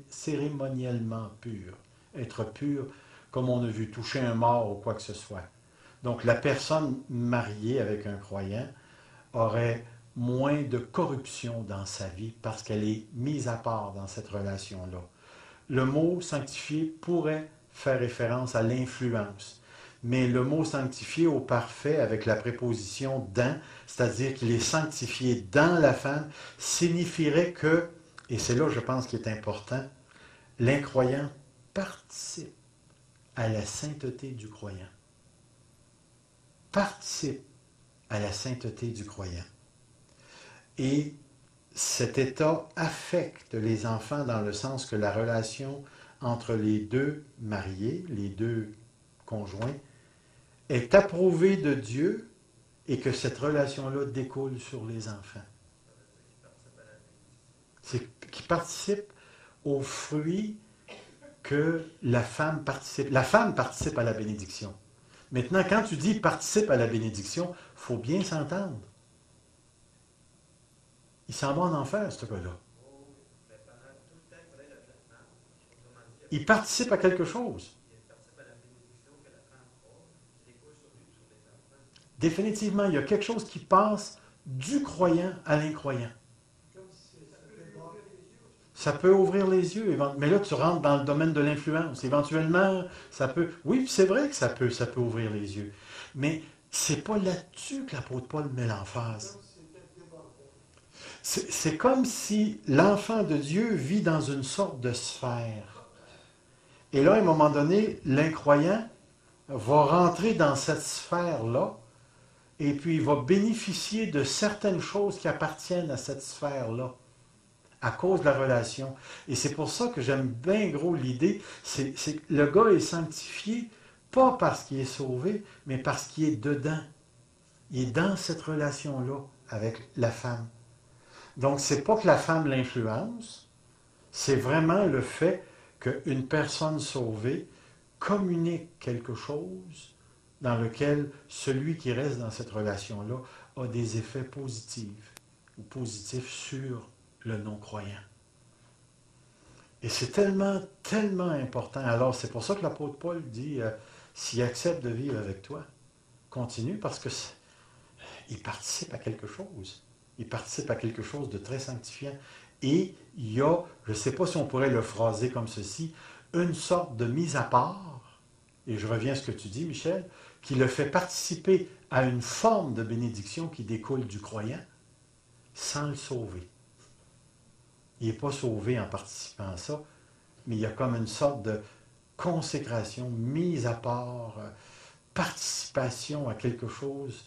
cérémoniellement pur. Être pur, comme on a vu, toucher un mort ou quoi que ce soit. Donc la personne mariée avec un croyant aurait moins de corruption dans sa vie parce qu'elle est mise à part dans cette relation-là. Le mot sanctifié pourrait faire référence à l'influence. Mais le mot sanctifié au parfait avec la préposition dans, c'est-à-dire qu'il est sanctifié dans la femme, signifierait que, et c'est là je pense qu'il est important, l'incroyant participe à la sainteté du croyant. Participe à la sainteté du croyant. Et cet état affecte les enfants dans le sens que la relation entre les deux mariés, les deux conjoints, est approuvée de Dieu et que cette relation-là découle sur les enfants. C'est qui participe aux fruits que la femme participe. La femme participe à la bénédiction. Maintenant, quand tu dis participe à la bénédiction, il faut bien s'entendre. Il s'en va en enfer, ce gars-là. Il participe à quelque chose. Définitivement, il y a quelque chose qui passe du croyant à l'incroyant. Comme si ça fait bon. Ça peut ouvrir les yeux, mais là, tu rentres dans le domaine de l'influence. Éventuellement, ça peut... Oui, puis c'est vrai que ça peut ouvrir les yeux. Mais c'est pas là-dessus que l'apôtre Paul met l'emphase. Comme si c'était débordant. C'est comme si l'enfant de Dieu vit dans une sorte de sphère. Et là, à un moment donné, l'incroyant va rentrer dans cette sphère-là, et puis il va bénéficier de certaines choses qui appartiennent à cette sphère-là, à cause de la relation. Et c'est pour ça que j'aime bien gros l'idée, c'est que le gars est sanctifié, pas parce qu'il est sauvé, mais parce qu'il est dedans. Il est dans cette relation-là avec la femme. Donc, c'est pas que la femme l'influence, c'est vraiment le fait qu'une personne sauvée communique quelque chose dans lequel celui qui reste dans cette relation-là a des effets positifs ou positifs sur le non-croyant. Et c'est tellement, tellement important. Alors, c'est pour ça que l'apôtre Paul dit, s'il accepte de vivre avec toi, continue, parce que il participe à quelque chose. Il participe à quelque chose de très sanctifiant. Et il y a, je ne sais pas si on pourrait le phraser comme ceci, une sorte de mise à part, et je reviens à ce que tu dis, Michel, qui le fait participer à une forme de bénédiction qui découle du croyant, sans le sauver. Il n'est pas sauvé en participant à ça, mais il y a comme une sorte de consécration, mise à part, participation à quelque chose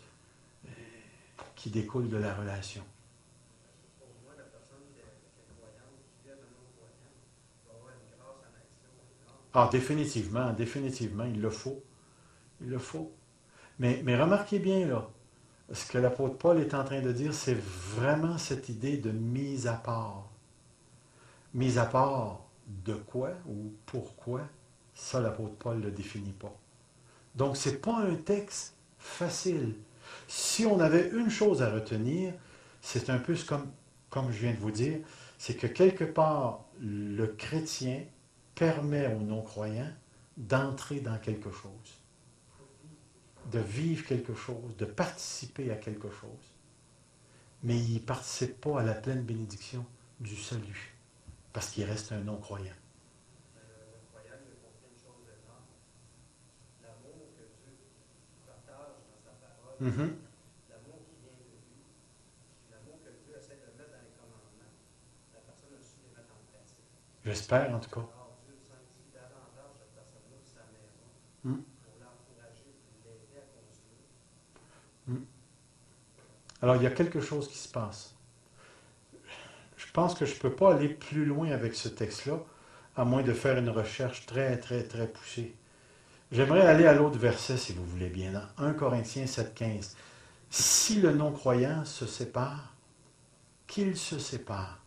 qui découle de la relation. Pour moi, la personne qui est croyante, qui vient de non-croyant, va avoir une grâce en action énorme. Ah, définitivement, définitivement, il le faut. Il le faut. Mais remarquez bien, là, ce que l'apôtre Paul est en train de dire, c'est vraiment cette idée de mise à part. Mise à part de quoi ou pourquoi, ça, l'apôtre Paul ne le définit pas. Donc, ce n'est pas un texte facile. Si on avait une chose à retenir, c'est un peu comme je viens de vous dire, c'est que quelque part, le chrétien permet aux non-croyants d'entrer dans quelque chose, de vivre quelque chose, de participer à quelque chose. Mais il ne participe pas à la pleine bénédiction du salut, parce qu'il reste un non-croyant. Le croyant, il a compris une chose énorme. L'amour que Dieu partage dans sa parole, l'amour qui vient de lui, l'amour que Dieu essaie de mettre dans les commandements, la personne a su les mettre en pratique. J'espère, en tout cas. Alors Dieu sanctifie davantage cette personne-là de sa maison Mm. pour l'encourager, pour l'aider à construire. Alors, il y a quelque chose qui se passe. Je pense que je ne peux pas aller plus loin avec ce texte-là, à moins de faire une recherche très, très, très poussée. J'aimerais aller à l'autre verset, si vous voulez bien, dans 1 Corinthiens 7,15. Si le non-croyant se sépare, qu'il se sépare.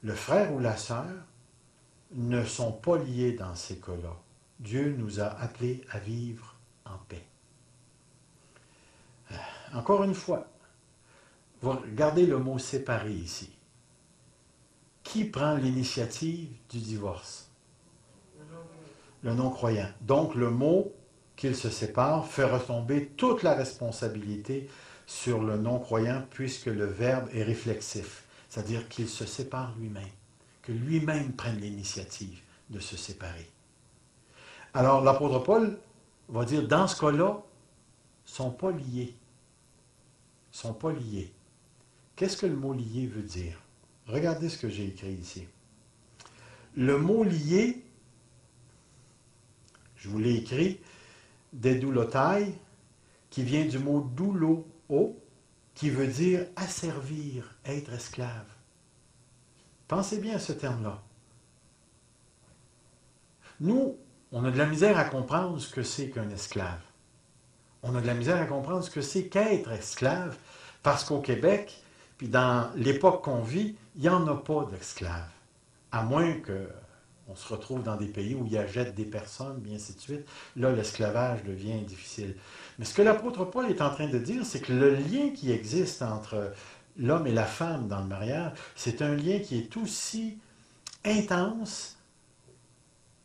Le frère ou la sœur ne sont pas liés dans ces cas-là. Dieu nous a appelés à vivre en paix. Encore une fois, vous regardez le mot séparer ici. Qui prend l'initiative du divorce? Le non-croyant. Donc le mot qu'il se sépare fait retomber toute la responsabilité sur le non-croyant puisque le verbe est réflexif, c'est-à-dire qu'il se sépare lui-même, que lui-même prenne l'initiative de se séparer. Alors l'apôtre Paul va dire, dans ce cas-là, ils ne sont pas liés. Ils ne sont pas liés. Qu'est-ce que le mot lié veut dire? Regardez ce que j'ai écrit ici. Le mot lié, je vous l'ai écrit, dédoulotai, qui vient du mot doulo, qui veut dire asservir, être esclave. Pensez bien à ce terme-là. Nous, on a de la misère à comprendre ce que c'est qu'un esclave. On a de la misère à comprendre ce que c'est qu'être esclave, parce qu'au Québec, puis dans l'époque qu'on vit, il n'y en a pas d'esclaves. À moins qu'on se retrouve dans des pays où il y a jette des personnes, bien ainsi de suite. Là, l'esclavage devient difficile. Mais ce que l'apôtre Paul est en train de dire, c'est que le lien qui existe entre l'homme et la femme dans le mariage, c'est un lien qui est aussi intense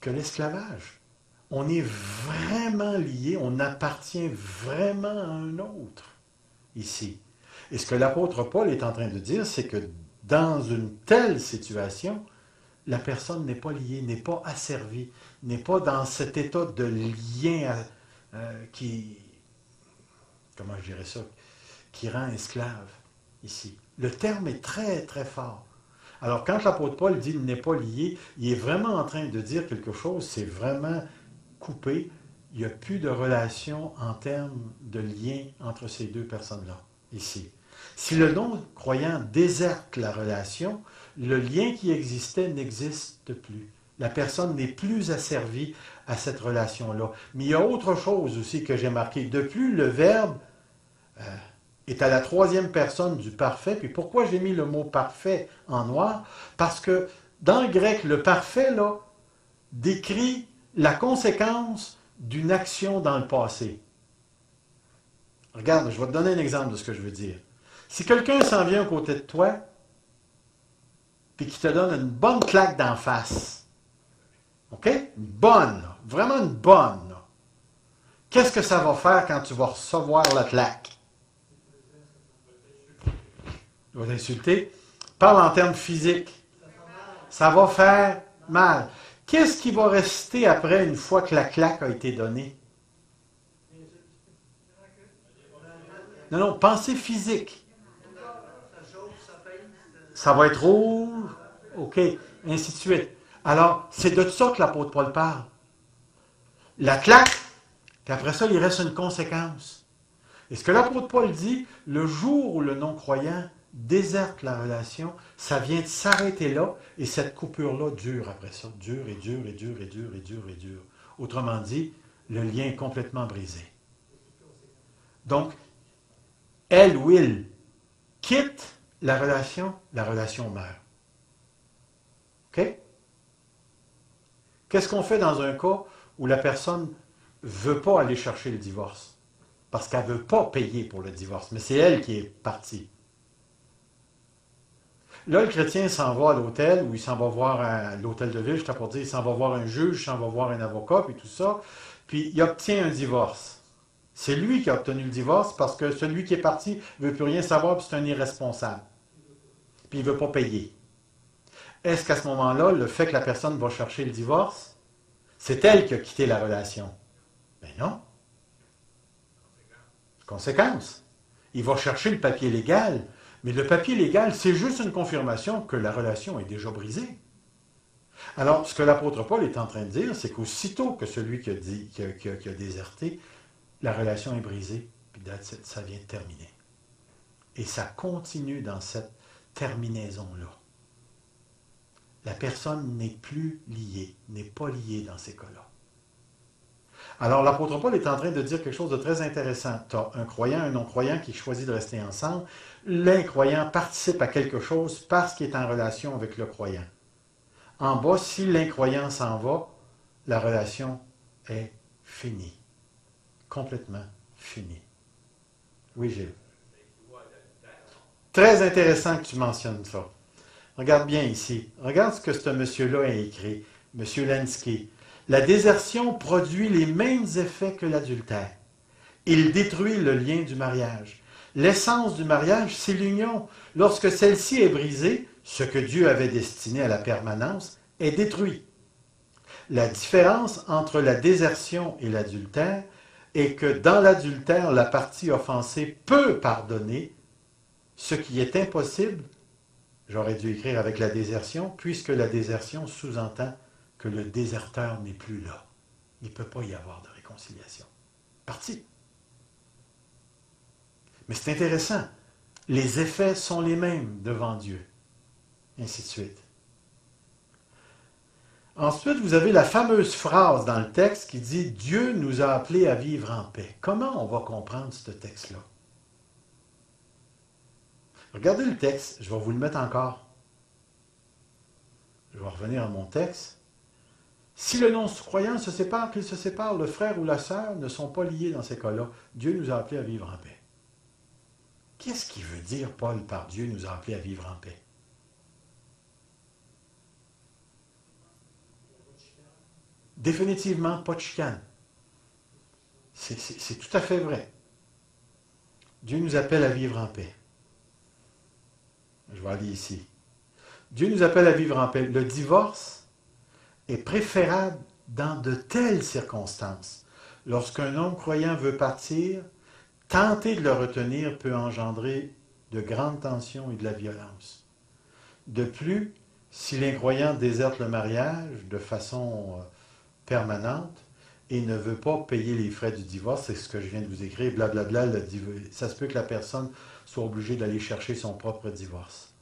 que l'esclavage. On est vraiment lié, on appartient vraiment à un autre ici. Et ce que l'apôtre Paul est en train de dire, c'est que dans une telle situation, la personne n'est pas liée, n'est pas asservie, n'est pas dans cet état de lien qui, comment je dirais ça, qui rend esclave ici. Le terme est très, très fort. Alors, quand l'apôtre Paul dit « n'est pas lié », il est vraiment en train de dire quelque chose, c'est vraiment coupé. Il n'y a plus de relation en termes de lien entre ces deux personnes-là, ici. Si le non-croyant déserte la relation, le lien qui existait n'existe plus. La personne n'est plus asservie à cette relation-là. Mais il y a autre chose aussi que j'ai marqué. De plus, le verbe est à la troisième personne du parfait. Puis pourquoi j'ai mis le mot parfait en noir? Parce que dans le grec, le parfait, là, décrit la conséquence d'une action dans le passé. Regarde, je vais te donner un exemple de ce que je veux dire. Si quelqu'un s'en vient à côté de toi, puis qui te donne une bonne claque d'en face, OK? Une bonne, là, vraiment une bonne, là. Qu'est-ce que ça va faire quand tu vas recevoir la claque? Tu vas t'insulter. Parle en termes physiques. Ça va faire mal. Qu'est-ce qui va rester après une fois que la claque a été donnée? Non, pensée physique. Ça va être rouge, OK, ainsi de suite. Alors, c'est de ça que l'apôtre Paul parle. La claque, puis après ça, il reste une conséquence. Et ce que l'apôtre Paul dit, le jour où le non-croyant déserte la relation, ça vient de s'arrêter là, et cette coupure-là dure après ça. Dure et dure et dure et dure et dure et dure. Autrement dit, le lien est complètement brisé. Donc, elle ou il quitte la relation meurt. OK? Qu'est-ce qu'on fait dans un cas où la personne ne veut pas aller chercher le divorce? Parce qu'elle ne veut pas payer pour le divorce, mais c'est elle qui est partie. Là, le chrétien s'en va à l'hôtel, ou il s'en va voir à l'hôtel de ville, je t'ai pour dire, il s'en va voir un juge, il s'en va voir un avocat, puis tout ça, puis il obtient un divorce. C'est lui qui a obtenu le divorce parce que celui qui est parti ne veut plus rien savoir, puis c'est un irresponsable. Puis il ne veut pas payer. Est-ce qu'à ce moment-là, le fait que la personne va chercher le divorce, c'est elle qui a quitté la relation? Ben non. Conséquence. Il va chercher le papier légal, mais le papier légal, c'est juste une confirmation que la relation est déjà brisée. Alors, ce que l'apôtre Paul est en train de dire, c'est qu'aussitôt que celui qui a déserté, la relation est brisée, puis ça vient de terminer. Et ça continue dans cette terminaison-là. La personne n'est plus liée, n'est pas liée dans ces cas-là. Alors, l'apôtre Paul est en train de dire quelque chose de très intéressant. Tu as un croyant, un non-croyant qui choisit de rester ensemble. L'incroyant participe à quelque chose parce qu'il est en relation avec le croyant. En bas, si l'incroyant s'en va, la relation est finie. Complètement finie. Oui, Gilles. Très intéressant que tu mentionnes ça. Regarde bien ici. Regarde ce que ce monsieur-là a écrit. M. Lenski. La désertion produit les mêmes effets que l'adultère. Il détruit le lien du mariage. L'essence du mariage, c'est l'union. Lorsque celle-ci est brisée, ce que Dieu avait destiné à la permanence est détruit. La différence entre la désertion et l'adultère est que dans l'adultère, la partie offensée peut pardonner, ce qui est impossible, j'aurais dû écrire avec la désertion, puisque la désertion sous-entend que le déserteur n'est plus là. Il ne peut pas y avoir de réconciliation. Parti. Mais c'est intéressant. Les effets sont les mêmes devant Dieu. Ainsi de suite. Ensuite, vous avez la fameuse phrase dans le texte qui dit « Dieu nous a appelés à vivre en paix ». Comment on va comprendre ce texte-là? Regardez le texte, je vais vous le mettre encore. Je vais revenir à mon texte. Si le non-croyant se sépare, qu'il se sépare, le frère ou la sœur ne sont pas liés dans ces cas-là. Dieu nous a appelés à vivre en paix. Qu'est-ce qu'il veut dire, Paul, par Dieu nous a appelés à vivre en paix? Définitivement pas de chicane. C'est tout à fait vrai. Dieu nous appelle à vivre en paix. Je vais aller ici. Dieu nous appelle à vivre en paix. Le divorce est préférable dans de telles circonstances. Lorsqu'un homme croyant veut partir, tenter de le retenir peut engendrer de grandes tensions et de la violence. De plus, si l'incroyant déserte le mariage de façon permanente et ne veut pas payer les frais du divorce, c'est ce que je viens de vous écrire, blablabla, ça se peut que la personne soit obligée d'aller chercher son propre divorce.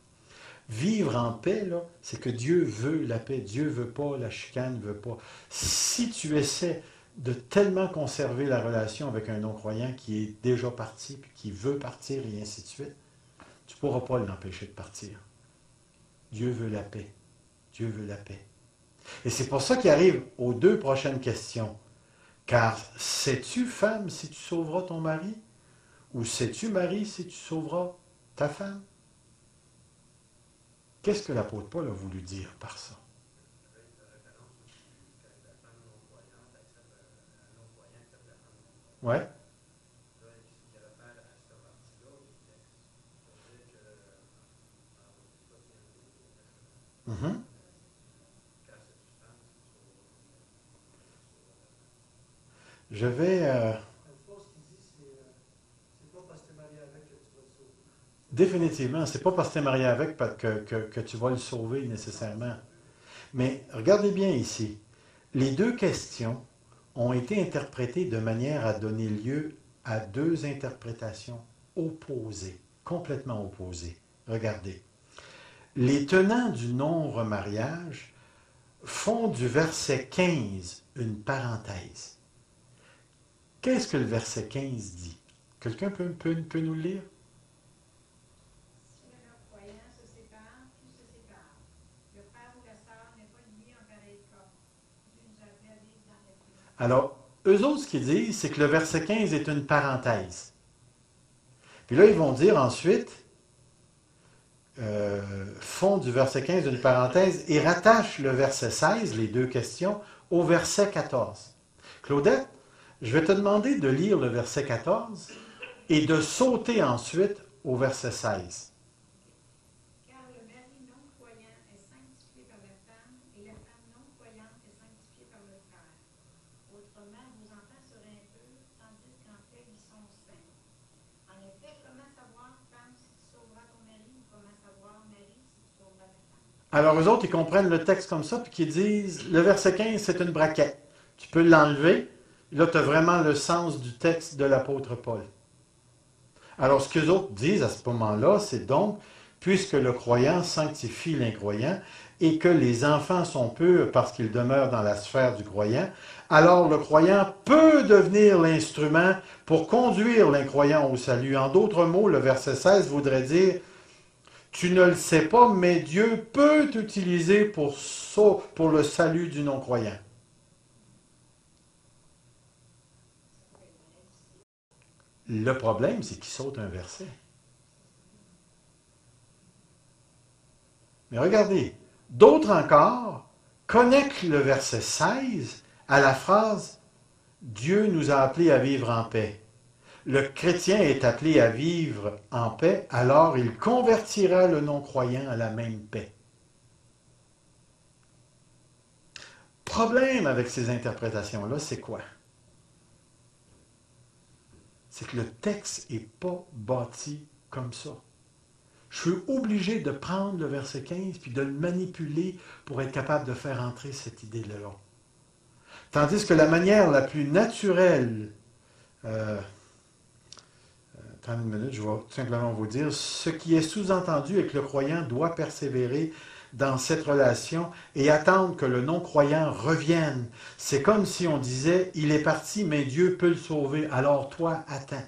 Vivre en paix, là, c'est que Dieu veut la paix. Dieu ne veut pas la chicane, ne veut pas. Si tu essaies de tellement conserver la relation avec un non-croyant qui est déjà parti, puis qui veut partir, et ainsi de suite, tu ne pourras pas l'empêcher de partir. Dieu veut la paix. Dieu veut la paix. Et c'est pour ça qu'il arrive aux 2 prochaines questions. Car sais-tu, femme, si tu sauveras ton mari? Ou sais-tu, mari, si tu sauveras ta femme? Qu'est-ce que l'apôtre Paul a voulu dire par ça? Ouais. Mm-hmm. Je vais... Dans le fond, ce qu'il dit, c'est pas parce que tu es marié avec que tu vas le sauver. Définitivement, c'est pas parce que tu es marié avec que tu vas le sauver nécessairement. Mais regardez bien ici. Les 2 questions ont été interprétées de manière à donner lieu à 2 interprétations opposées, complètement opposées. Regardez. Les tenants du non-remariage font du verset 15 une parenthèse. Qu'est-ce que le verset 15 dit? Quelqu'un peut nous le lire? Si un croyant se sépare, puis se sépare. Le frère ou la sœur n'est pas lié en pareil cas. Dieu nous a appelés à vivre dans la paix. Alors, eux autres, ce qu'ils disent, c'est que le verset 15 est une parenthèse. Puis là, ils vont dire ensuite, font du verset 15 une parenthèse et rattachent le verset 16, les 2 questions, au verset 14. Claudette, je vais te demander de lire le verset 14 et de sauter ensuite au verset 16. Car le mari non-croyant est sanctifié par la femme, et la femme non-croyante est sanctifiée par le frère. Autrement, vos enfants seraient impurs, tandis qu'en fait, ils sont saints. En effet, comment savoir, femme, si tu sauveras ton mari, ou comment savoir, mari, si tu sauveras ta femme? Alors, eux autres, ils comprennent le texte comme ça, puis qu'ils disent, le verset 15, c'est une braquette. Tu peux l'enlever. Là, tu as vraiment le sens du texte de l'apôtre Paul. Alors, ce que les autres disent à ce moment-là, c'est donc, puisque le croyant sanctifie l'incroyant et que les enfants sont purs parce qu'ils demeurent dans la sphère du croyant, alors le croyant peut devenir l'instrument pour conduire l'incroyant au salut. En d'autres mots, le verset 16 voudrait dire, tu ne le sais pas, mais Dieu peut t'utiliser pour le salut du non-croyant. Le problème, c'est qu'il saute un verset. Mais regardez, d'autres encore connectent le verset 16 à la phrase « Dieu nous a appelés à vivre en paix ». Le chrétien est appelé à vivre en paix, alors il convertira le non-croyant à la même paix. Problème avec ces interprétations-là, c'est quoi? C'est que le texte n'est pas bâti comme ça. Je suis obligé de prendre le verset 15 puis de le manipuler pour être capable de faire entrer cette idée-là. Tandis que la manière la plus naturelle, attendez une minute, je vais tout simplement vous dire, ce qui est sous-entendu est que le croyant doit persévérer dans cette relation et attendre que le non-croyant revienne. C'est comme si on disait, il est parti, mais Dieu peut le sauver, alors toi, attends.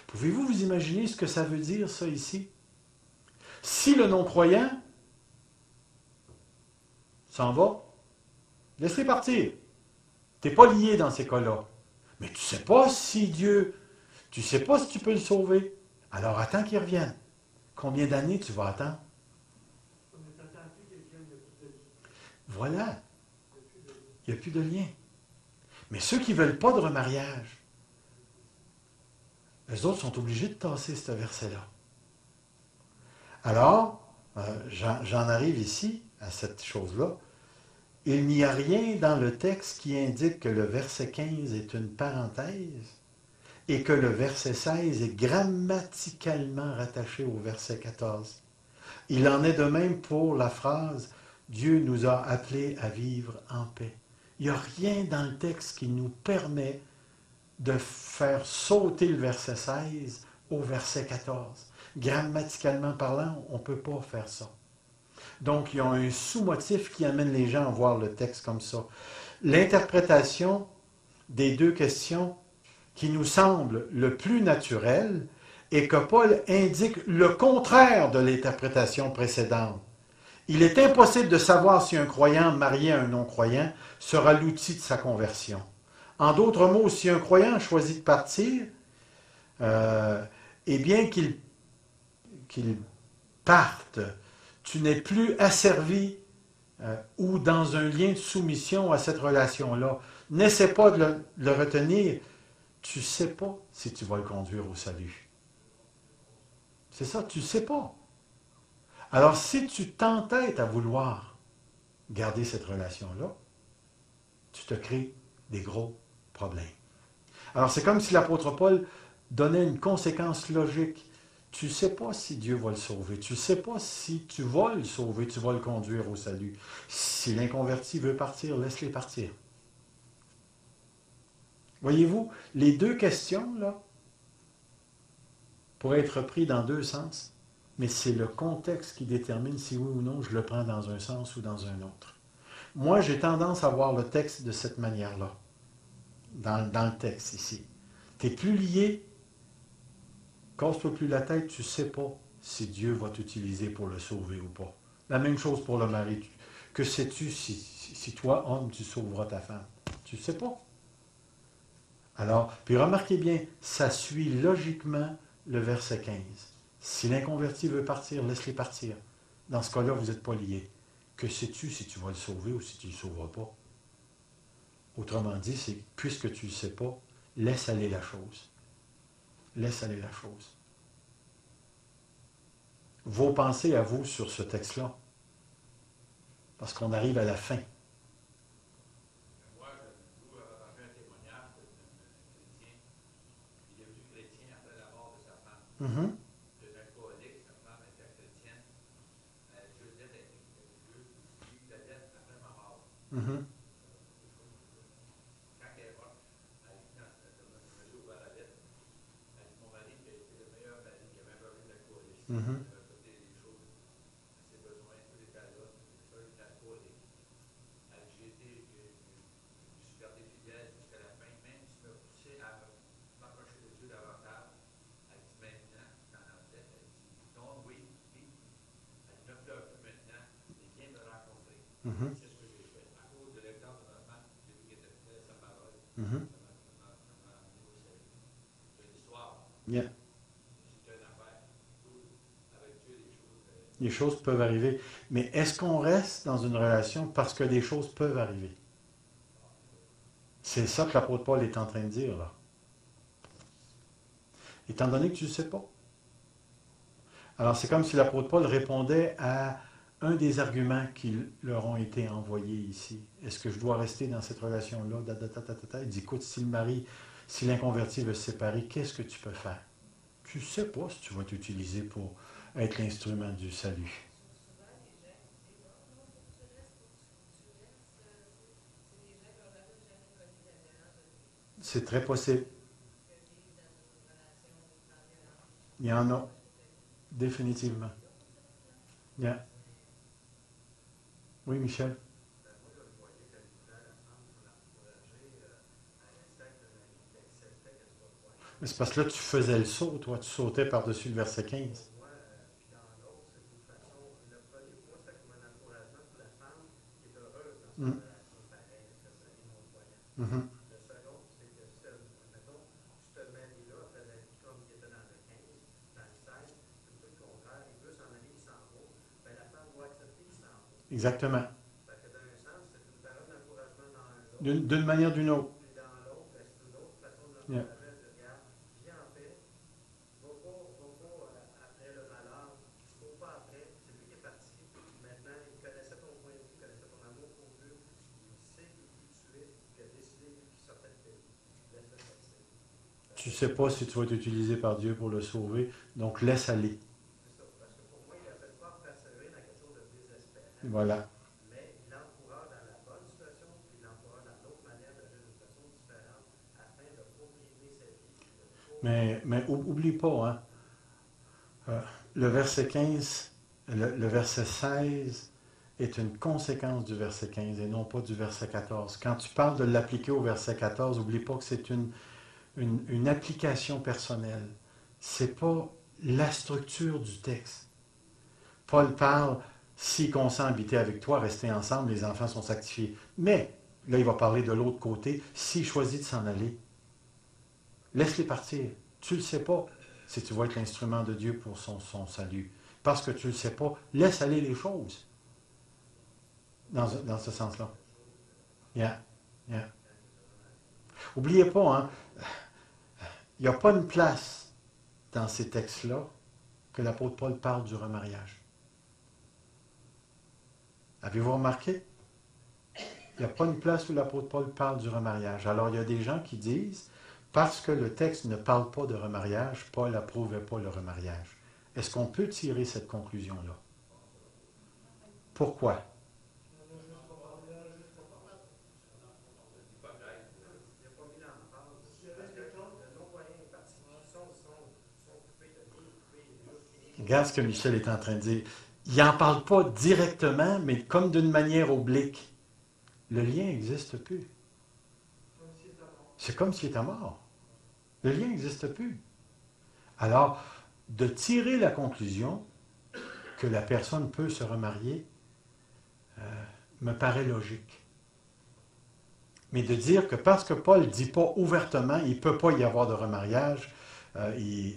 Pouvez-vous vous imaginer ce que ça veut dire, ça, ici? Si le non-croyant s'en va, laisse-le partir. Tu n'es pas lié dans ces cas-là. Mais tu ne sais pas si Dieu, tu ne sais pas si tu peux le sauver. Alors attends qu'il revienne. Combien d'années tu vas attendre? On est attendu qu'il vienne de toute la vie. Voilà. Depuis le Il n'y a plus de lien. Mais ceux qui ne veulent pas de remariage, eux autres sont obligés de tasser ce verset-là. Alors, j'en arrive ici, à cette chose-là. Il n'y a rien dans le texte qui indique que le verset 15 est une parenthèse et que le verset 16 est grammaticalement rattaché au verset 14. Il en est de même pour la phrase « Dieu nous a appelés à vivre en paix ». Il n'y a rien dans le texte qui nous permet de faire sauter le verset 16 au verset 14. Grammaticalement parlant, on ne peut pas faire ça. Donc, il y a un sous-motif qui amène les gens à voir le texte comme ça. L'interprétation des deux questions qui nous semble le plus naturel est que Paul indique le contraire de l'interprétation précédente. Il est impossible de savoir si un croyant marié à un non-croyant sera l'outil de sa conversion. En d'autres mots, si un croyant choisit de partir, eh bien qu'il parte, tu n'es plus asservi ou dans un lien de soumission à cette relation-là. N'essaie pas de le retenir. Tu ne sais pas si tu vas le conduire au salut. C'est ça, tu ne sais pas. Alors, si tu t'entêtes à vouloir garder cette relation-là, tu te crées des gros problèmes. Alors, c'est comme si l'apôtre Paul donnait une conséquence logique. Tu ne sais pas si Dieu va le sauver. Tu ne sais pas si tu vas le sauver, tu vas le conduire au salut. Si l'inconverti veut partir, laisse-les partir. Voyez-vous, les deux questions, là, pourraient être prises dans deux sens, mais c'est le contexte qui détermine si oui ou non je le prends dans un sens ou dans un autre. Moi, j'ai tendance à voir le texte de cette manière-là, dans le texte ici. Tu n'es plus lié, casse-toi plus la tête, tu ne sais pas si Dieu va t'utiliser pour le sauver ou pas. La même chose pour le mari. Que sais-tu si toi, homme, tu sauveras ta femme? Tu ne sais pas. Alors, puis remarquez bien, ça suit logiquement le verset 15. Si l'inconverti veut partir, laisse-les partir. Dans ce cas-là, vous n'êtes pas liés. Que sais-tu si tu vas le sauver ou si tu ne le sauveras pas? Autrement dit, c'est puisque tu ne le sais pas, laisse aller la chose. Laisse aller la chose. Vos pensées à vous sur ce texte-là, parce qu'on arrive à la fin. Moi, je fait un témoignage d'un chrétien. Il est devenu chrétien après la mort de sa femme. Mm-hmm. Il était alcoolique, sa femme était chrétienne. Je le disais avec Dieu, j'ai eu la dette après ma mort. Mm-hmm. Quand elle est morte, elle dit, quand je me suis ouvert la dette, elle dit, mon mari qui a été le meilleur mari, qui avait un problème d'alcoolisme. Mm-hmm. Il avait fait des choses à ses besoins, tout était là. Ça, il était alcoolique. Elle dit, je me suis gardé fidèle jusqu'à la fin, même si je me poussais à m'approcher de Dieu davantage. Elle dit, maintenant, dans la tête, elle dit, non, oui, oui. Elle dit, ne pleure plus maintenant, et viens me rencontrer. Mm-hmm. C'est ce que j'ai fait. À cause de l'exemple de ma femme, j'ai vu qu'elle était fidèle à sa parole. Mm-hmm. Ça m'a amené au salut. C'est une histoire. Yeah. C'est une affaire. Avec Dieu, les choses. Les choses peuvent arriver. Mais est-ce qu'on reste dans une relation parce que des choses peuvent arriver? C'est ça que l'apôtre Paul est en train de dire, là. Étant donné que tu ne sais pas. Alors, c'est comme si l'apôtre Paul répondait à un des arguments qui leur ont été envoyés ici. Est-ce que je dois rester dans cette relation-là? Il dit, écoute, si l'inconverti veut se séparer, qu'est-ce que tu peux faire? Tu ne sais pas si tu vas t'utiliser pour être l'instrument du salut. C'est très possible. Il y en a. Définitivement. Yeah. Oui, Michel. Moi, je le voyais qu'elle voulait la femme pour l'encourager à rester avec le mari qui acceptait qu'elle soit croyante. Mais c'est parce que là, tu faisais le saut, toi. Tu sautais par-dessus le verset 15. Pour moi, puis dans l'autre, c'est d'une façon. Le premier, pour moi, c'était comme un encouragement pour la femme qui est heureuse dans sa relation pareille avec sa famille non-croyante. Mm-hmm. Le second, c'est que, mettons, tu te mets là, après la vie comme qui était dans le 15, dans le 16, c'est tout le contraire. Il veut s'en aller, il s'en va. Ben, la femme doit accepter, il s'en va. Exactement. Fait que dans un sens, c'est une parole d'encouragement dans un D'une manière ou d'une autre. Puis dans l'autre, ben, c'est une autre façon de Yeah. l'encourager à dire, regarde, viens en paix, va pas après le malheur, tu ne cours pas après, c'est lui qui est parti. Maintenant, il connaissait ton point de vue, il connaissait ton amour pour Dieu, il sait qui tu es, puis il a décidé qu'il sortait de ta vie. Laisse-le sortir. Tu ne sais pas si tu vas être utilisé par Dieu pour le sauver, donc laisse aller. C'est ça, parce que pour moi, il n'appelle pas à persévérer dans quelque chose de désespérant. Voilà. Mais il encourage dans la bonne situation, puis il encourage dans l'autre manière d'agir d'une façon différente afin de ne pas brimer sa vie. Mais oublie pas, hein, le verset 15, le verset 16 est une conséquence du verset 15 et non pas du verset 14. Quand tu parles de l'appliquer au verset 14, n'oublie pas que c'est une application personnelle. Ce n'est pas la structure du texte. Paul parle, s'il consent à habiter avec toi, rester ensemble, les enfants sont sanctifiés. Mais, là, il va parler de l'autre côté, s'il choisit de s'en aller, laisse-les partir. Tu ne le sais pas si tu vas être l'instrument de Dieu pour son salut. Parce que tu ne le sais pas, laisse aller les choses. Dans ce sens-là. Yeah. N'oubliez pas, hein, il n'y a pas une place dans ces textes-là que l'apôtre Paul parle du remariage. Avez-vous remarqué? Il n'y a pas une place où l'apôtre Paul parle du remariage. Alors, il y a des gens qui disent, parce que le texte ne parle pas de remariage, Paul n'approuvait pas le remariage. Est-ce qu'on peut tirer cette conclusion-là? Pourquoi? Il n'a pas mis l'emphase. Parce que le non-voyant est parti. Ils sont occupés de bien occuper les autres. Regarde ce que Michel est en train de dire. Il n'en parle pas directement, mais comme d'une manière oblique. Le lien n'existe plus. C'est comme s'il était mort. Le lien n'existe plus. Alors, de tirer la conclusion que la personne peut se remarier me paraît logique. Mais de dire que parce que Paul ne dit pas ouvertement, il ne peut pas y avoir de remariage,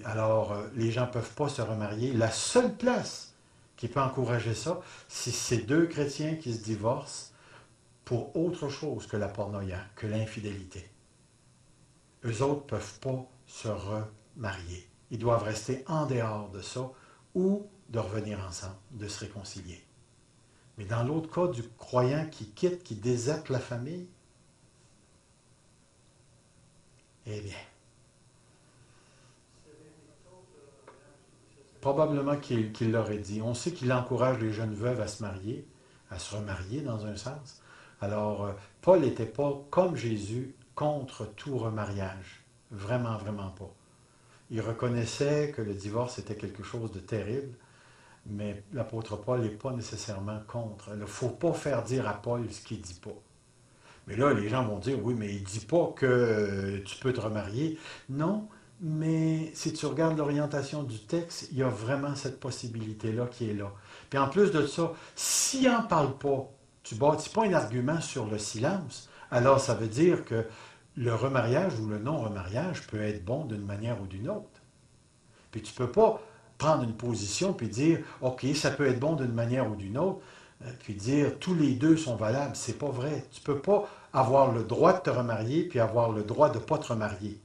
alors les gens ne peuvent pas se remarier. La seule place qui peut encourager ça, c'est ces deux chrétiens qui se divorcent pour autre chose que la pornoïa, que l'infidélité. Eux autres ne peuvent pas se remarier. Ils doivent rester en dehors de ça ou de revenir ensemble, de se réconcilier. Mais dans l'autre cas du croyant qui quitte, qui déserte la famille, eh bien, probablement qu'il l'aurait dit. On sait qu'il encourage les jeunes veuves à se marier, à se remarier dans un sens. Alors, Paul n'était pas, comme Jésus, contre tout remariage. Vraiment, vraiment pas. Il reconnaissait que le divorce était quelque chose de terrible, mais l'apôtre Paul n'est pas nécessairement contre. Il ne faut pas faire dire à Paul ce qu'il ne dit pas. Mais là, les gens vont dire, oui, mais il ne dit pas que tu peux te remarier. Non, mais si tu regardes l'orientation du texte, il y a vraiment cette possibilité-là qui est là. Puis en plus de ça, s'il n'en parle pas, tu ne bâtis pas un argument sur le silence, alors ça veut dire que le remariage ou le non-remariage peut être bon d'une manière ou d'une autre. Puis tu ne peux pas prendre une position puis dire, OK, ça peut être bon d'une manière ou d'une autre, puis dire tous les deux sont valables. C'est pas vrai. Tu ne peux pas avoir le droit de te remarier puis avoir le droit de ne pas te remarier.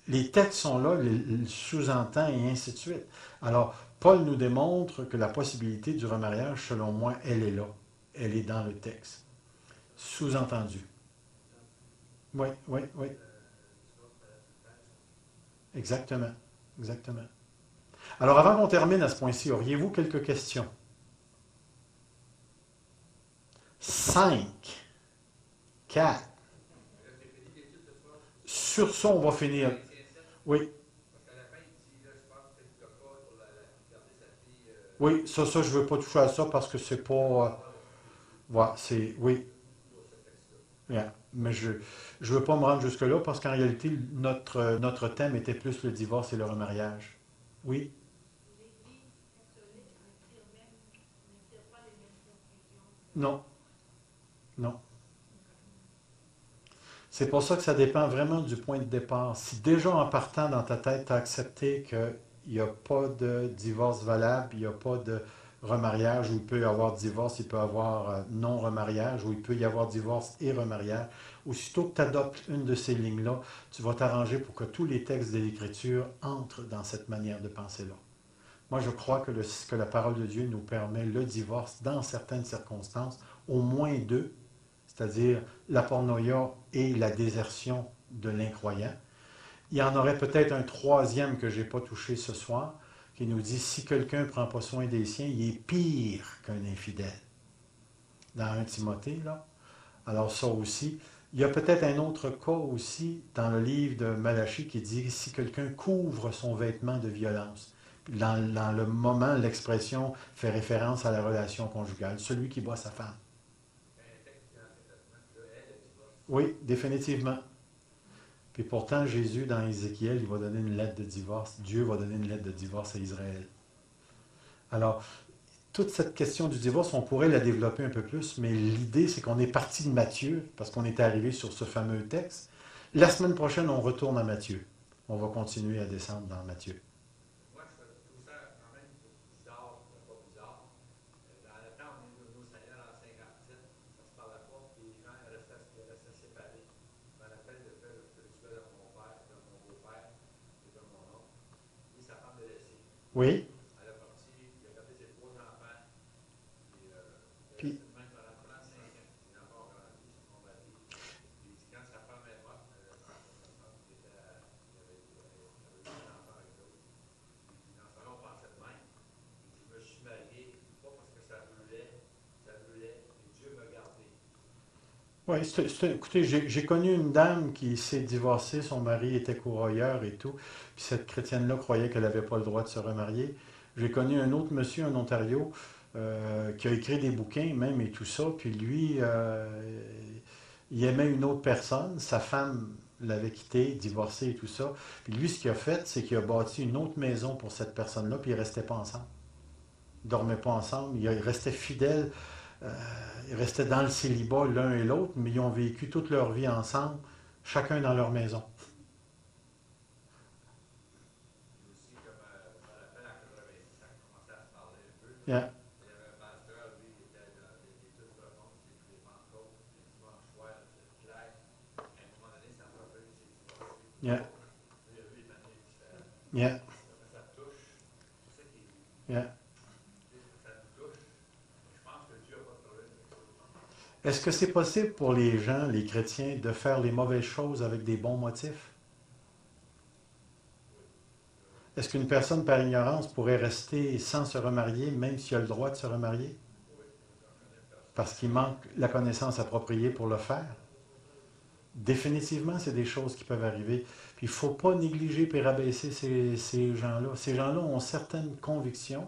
Les textes sont là, le sous-entend et ainsi de suite. Alors, Paul nous démontre que la possibilité du remariage, selon moi, elle est là. Elle est dans le texte. Sous-entendu. Oui. Exactement. Alors, avant qu'on termine à ce point-ci, auriez-vous quelques questions? 5, 4. Sur ça, on va finir. Oui. Oui, ça, je ne veux pas toucher à ça parce que c'est pas... voilà, c'est... Oui. Yeah. Mais je ne veux pas me rendre jusque-là parce qu'en réalité, notre thème était plus le divorce et le remariage. Oui. L'Église catholique n'attire pas les mêmes conclusions. Non. C'est pour ça que ça dépend vraiment du point de départ. Si déjà en partant dans ta tête, tu as accepté qu'il n'y a pas de divorce valable, il n'y a pas remariage, ou il peut y avoir divorce, il peut y avoir non-remariage, ou il peut y avoir divorce et remariage. Aussitôt que tu adoptes une de ces lignes-là, tu vas t'arranger pour que tous les textes de l'Écriture entrent dans cette manière de penser-là. Moi, je crois que la parole de Dieu nous permet le divorce dans certaines circonstances, au moins deux, c'est-à-dire la pornoïa et la désertion de l'incroyant. Il y en aurait peut-être un troisième que je n'ai pas touché ce soir, qui nous dit, si quelqu'un ne prend pas soin des siens, il est pire qu'un infidèle. Dans 1 Timothée, là. Alors ça aussi. Il y a peut-être un autre cas aussi dans le livre de Malachie qui dit, si quelqu'un couvre son vêtement de violence. Dans le moment, l'expression fait référence à la relation conjugale, celui qui bat sa femme. Oui, définitivement. Puis pourtant, Jésus, dans Ézéchiel, il va donner une lettre de divorce. Dieu va donner une lettre de divorce à Israël. Alors, toute cette question du divorce, on pourrait la développer un peu plus, mais l'idée, c'est qu'on est parti de Matthieu, parce qu'on est arrivé sur ce fameux texte. La semaine prochaine, on retourne à Matthieu. On va continuer à descendre dans Matthieu. Moi, je trouve ça quand même bizarre, pas bizarre. Dans le temps, on est nos Seigneur en 57, ça se parlait pas, puis les gens restaient séparés. Je me rappelle le fait que tu fais de mon père, de mon beau-père et de mon oncle. Et sa femme de laisser. Oui. Elle est partie, il a gardé ses 3 enfants. Puis, Même pendant 35 ans, il a encore grandi, son mari. Puis quand sa femme est morte, il avait eu un enfant avec l'autre. Puis dans ce temps-là, on pensait de même. Il dit, je me suis marié, pas parce que ça voulait, et Dieu m'a gardé. oui, écoutez, j'ai connu une dame qui s'est divorcée, son mari était courroyeur et tout, puis cette chrétienne-là croyait qu'elle n'avait pas le droit de se remarier. J'ai connu un autre monsieur en Ontario qui a écrit des bouquins même et tout ça, puis lui, il aimait une autre personne, sa femme l'avait quitté, divorcé et tout ça, puis lui, ce qu'il a fait, c'est qu'il a bâti une autre maison pour cette personne-là, puis ils ne restaient pas ensemble. Ils ne dormaient pas ensemble, ils restaient fidèles. Ils restaient dans le célibat l'un et l'autre, mais ils ont vécu toute leur vie ensemble, chacun dans leur maison. Puis aussi, comme je me rappelle, en 86, ça a commencé à se parler un peu. Yeah. Il y avait un pasteur, lui, qui était dans les études de monde, qui était les Pentecôtes, les dimanches soirs, c'était clair. À un moment donné, ça m'a fait, c'est divorcé. Yeah. Il y a eu des manières différentes. Yeah. Ça touche. C'est ça qui Yeah. ça nous touche. Je pense que Dieu n'a pas de problème avec ça. Est-ce que c'est possible pour les gens, les chrétiens, de faire les mauvaises choses avec des bons motifs? Est-ce qu'une personne par ignorance pourrait rester sans se remarier, même s'il a le droit de se remarier? Parce qu'il manque la connaissance appropriée pour le faire? Définitivement, c'est des choses qui peuvent arriver. Puis il ne faut pas négliger et rabaisser ces gens-là. Ces gens-là ont certaines convictions,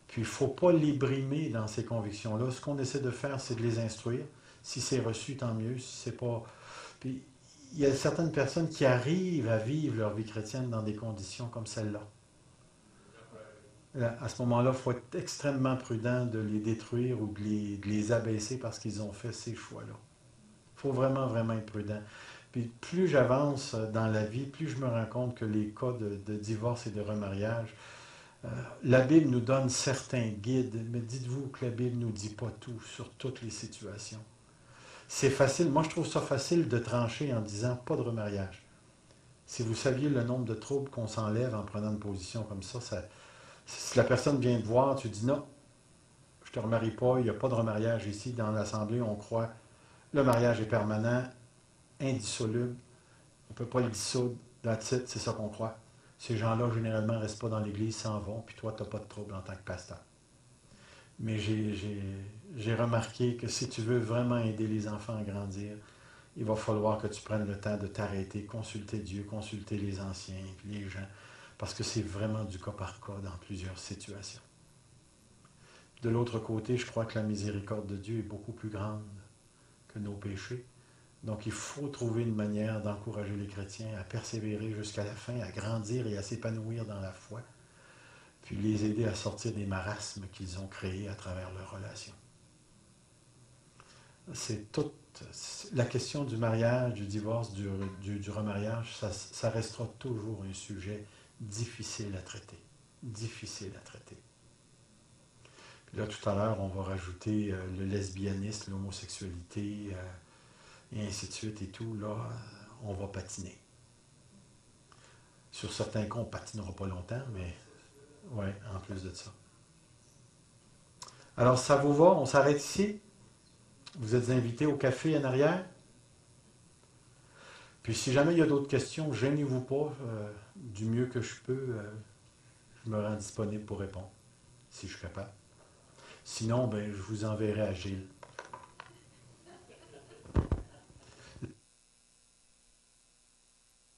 puis il ne faut pas les brimer dans ces convictions-là. Ce qu'on essaie de faire, c'est de les instruire. Si c'est reçu, tant mieux. Si c'est pas... Puis il y a certaines personnes qui arrivent à vivre leur vie chrétienne dans des conditions comme celle-là. À ce moment-là, il faut être extrêmement prudent de les détruire ou de les abaisser parce qu'ils ont fait ces choix-là. Il faut vraiment, vraiment être prudent. Puis plus j'avance dans la vie, plus je me rends compte que les cas de divorce et de remariage, la Bible nous donne certains guides, mais dites-vous que la Bible ne nous dit pas tout sur toutes les situations. C'est facile, moi je trouve ça facile de trancher en disant pas de remariage. Si vous saviez le nombre de troubles qu'on s'enlève en prenant une position comme ça, si la personne vient te voir, tu dis non, je ne te remarie pas, il n'y a pas de remariage ici. Dans l'Assemblée, on croit le mariage est permanent, indissoluble, on ne peut pas le dissoudre, c'est ça qu'on croit. Ces gens-là, généralement, ne restent pas dans l'Église, s'en vont, puis toi, tu n'as pas de trouble en tant que pasteur. Mais j'ai remarqué que si tu veux vraiment aider les enfants à grandir, il va falloir que tu prennes le temps de t'arrêter, consulter Dieu, consulter les anciens, puis les gens, parce que c'est vraiment du cas par cas dans plusieurs situations. De l'autre côté, je crois que la miséricorde de Dieu est beaucoup plus grande que nos péchés. Donc, il faut trouver une manière d'encourager les chrétiens à persévérer jusqu'à la fin, à grandir et à s'épanouir dans la foi, puis les aider à sortir des marasmes qu'ils ont créés à travers leurs relations. C'est toute la question du mariage, du divorce, du remariage, ça restera toujours un sujet difficile à traiter. Difficile à traiter. Là, tout à l'heure, on va rajouter le lesbianisme, l'homosexualité, et ainsi de suite et tout. Là, on va patiner. Sur certains cas, on ne patinera pas longtemps, mais ouais, en plus de ça. Alors, ça vous va? On s'arrête ici? Vous êtes invités au café en arrière? Puis si jamais il y a d'autres questions, gênez-vous pas. Du mieux que je peux, je me rends disponible pour répondre, si je suis capable. Sinon, ben, je vous enverrai à Gilles.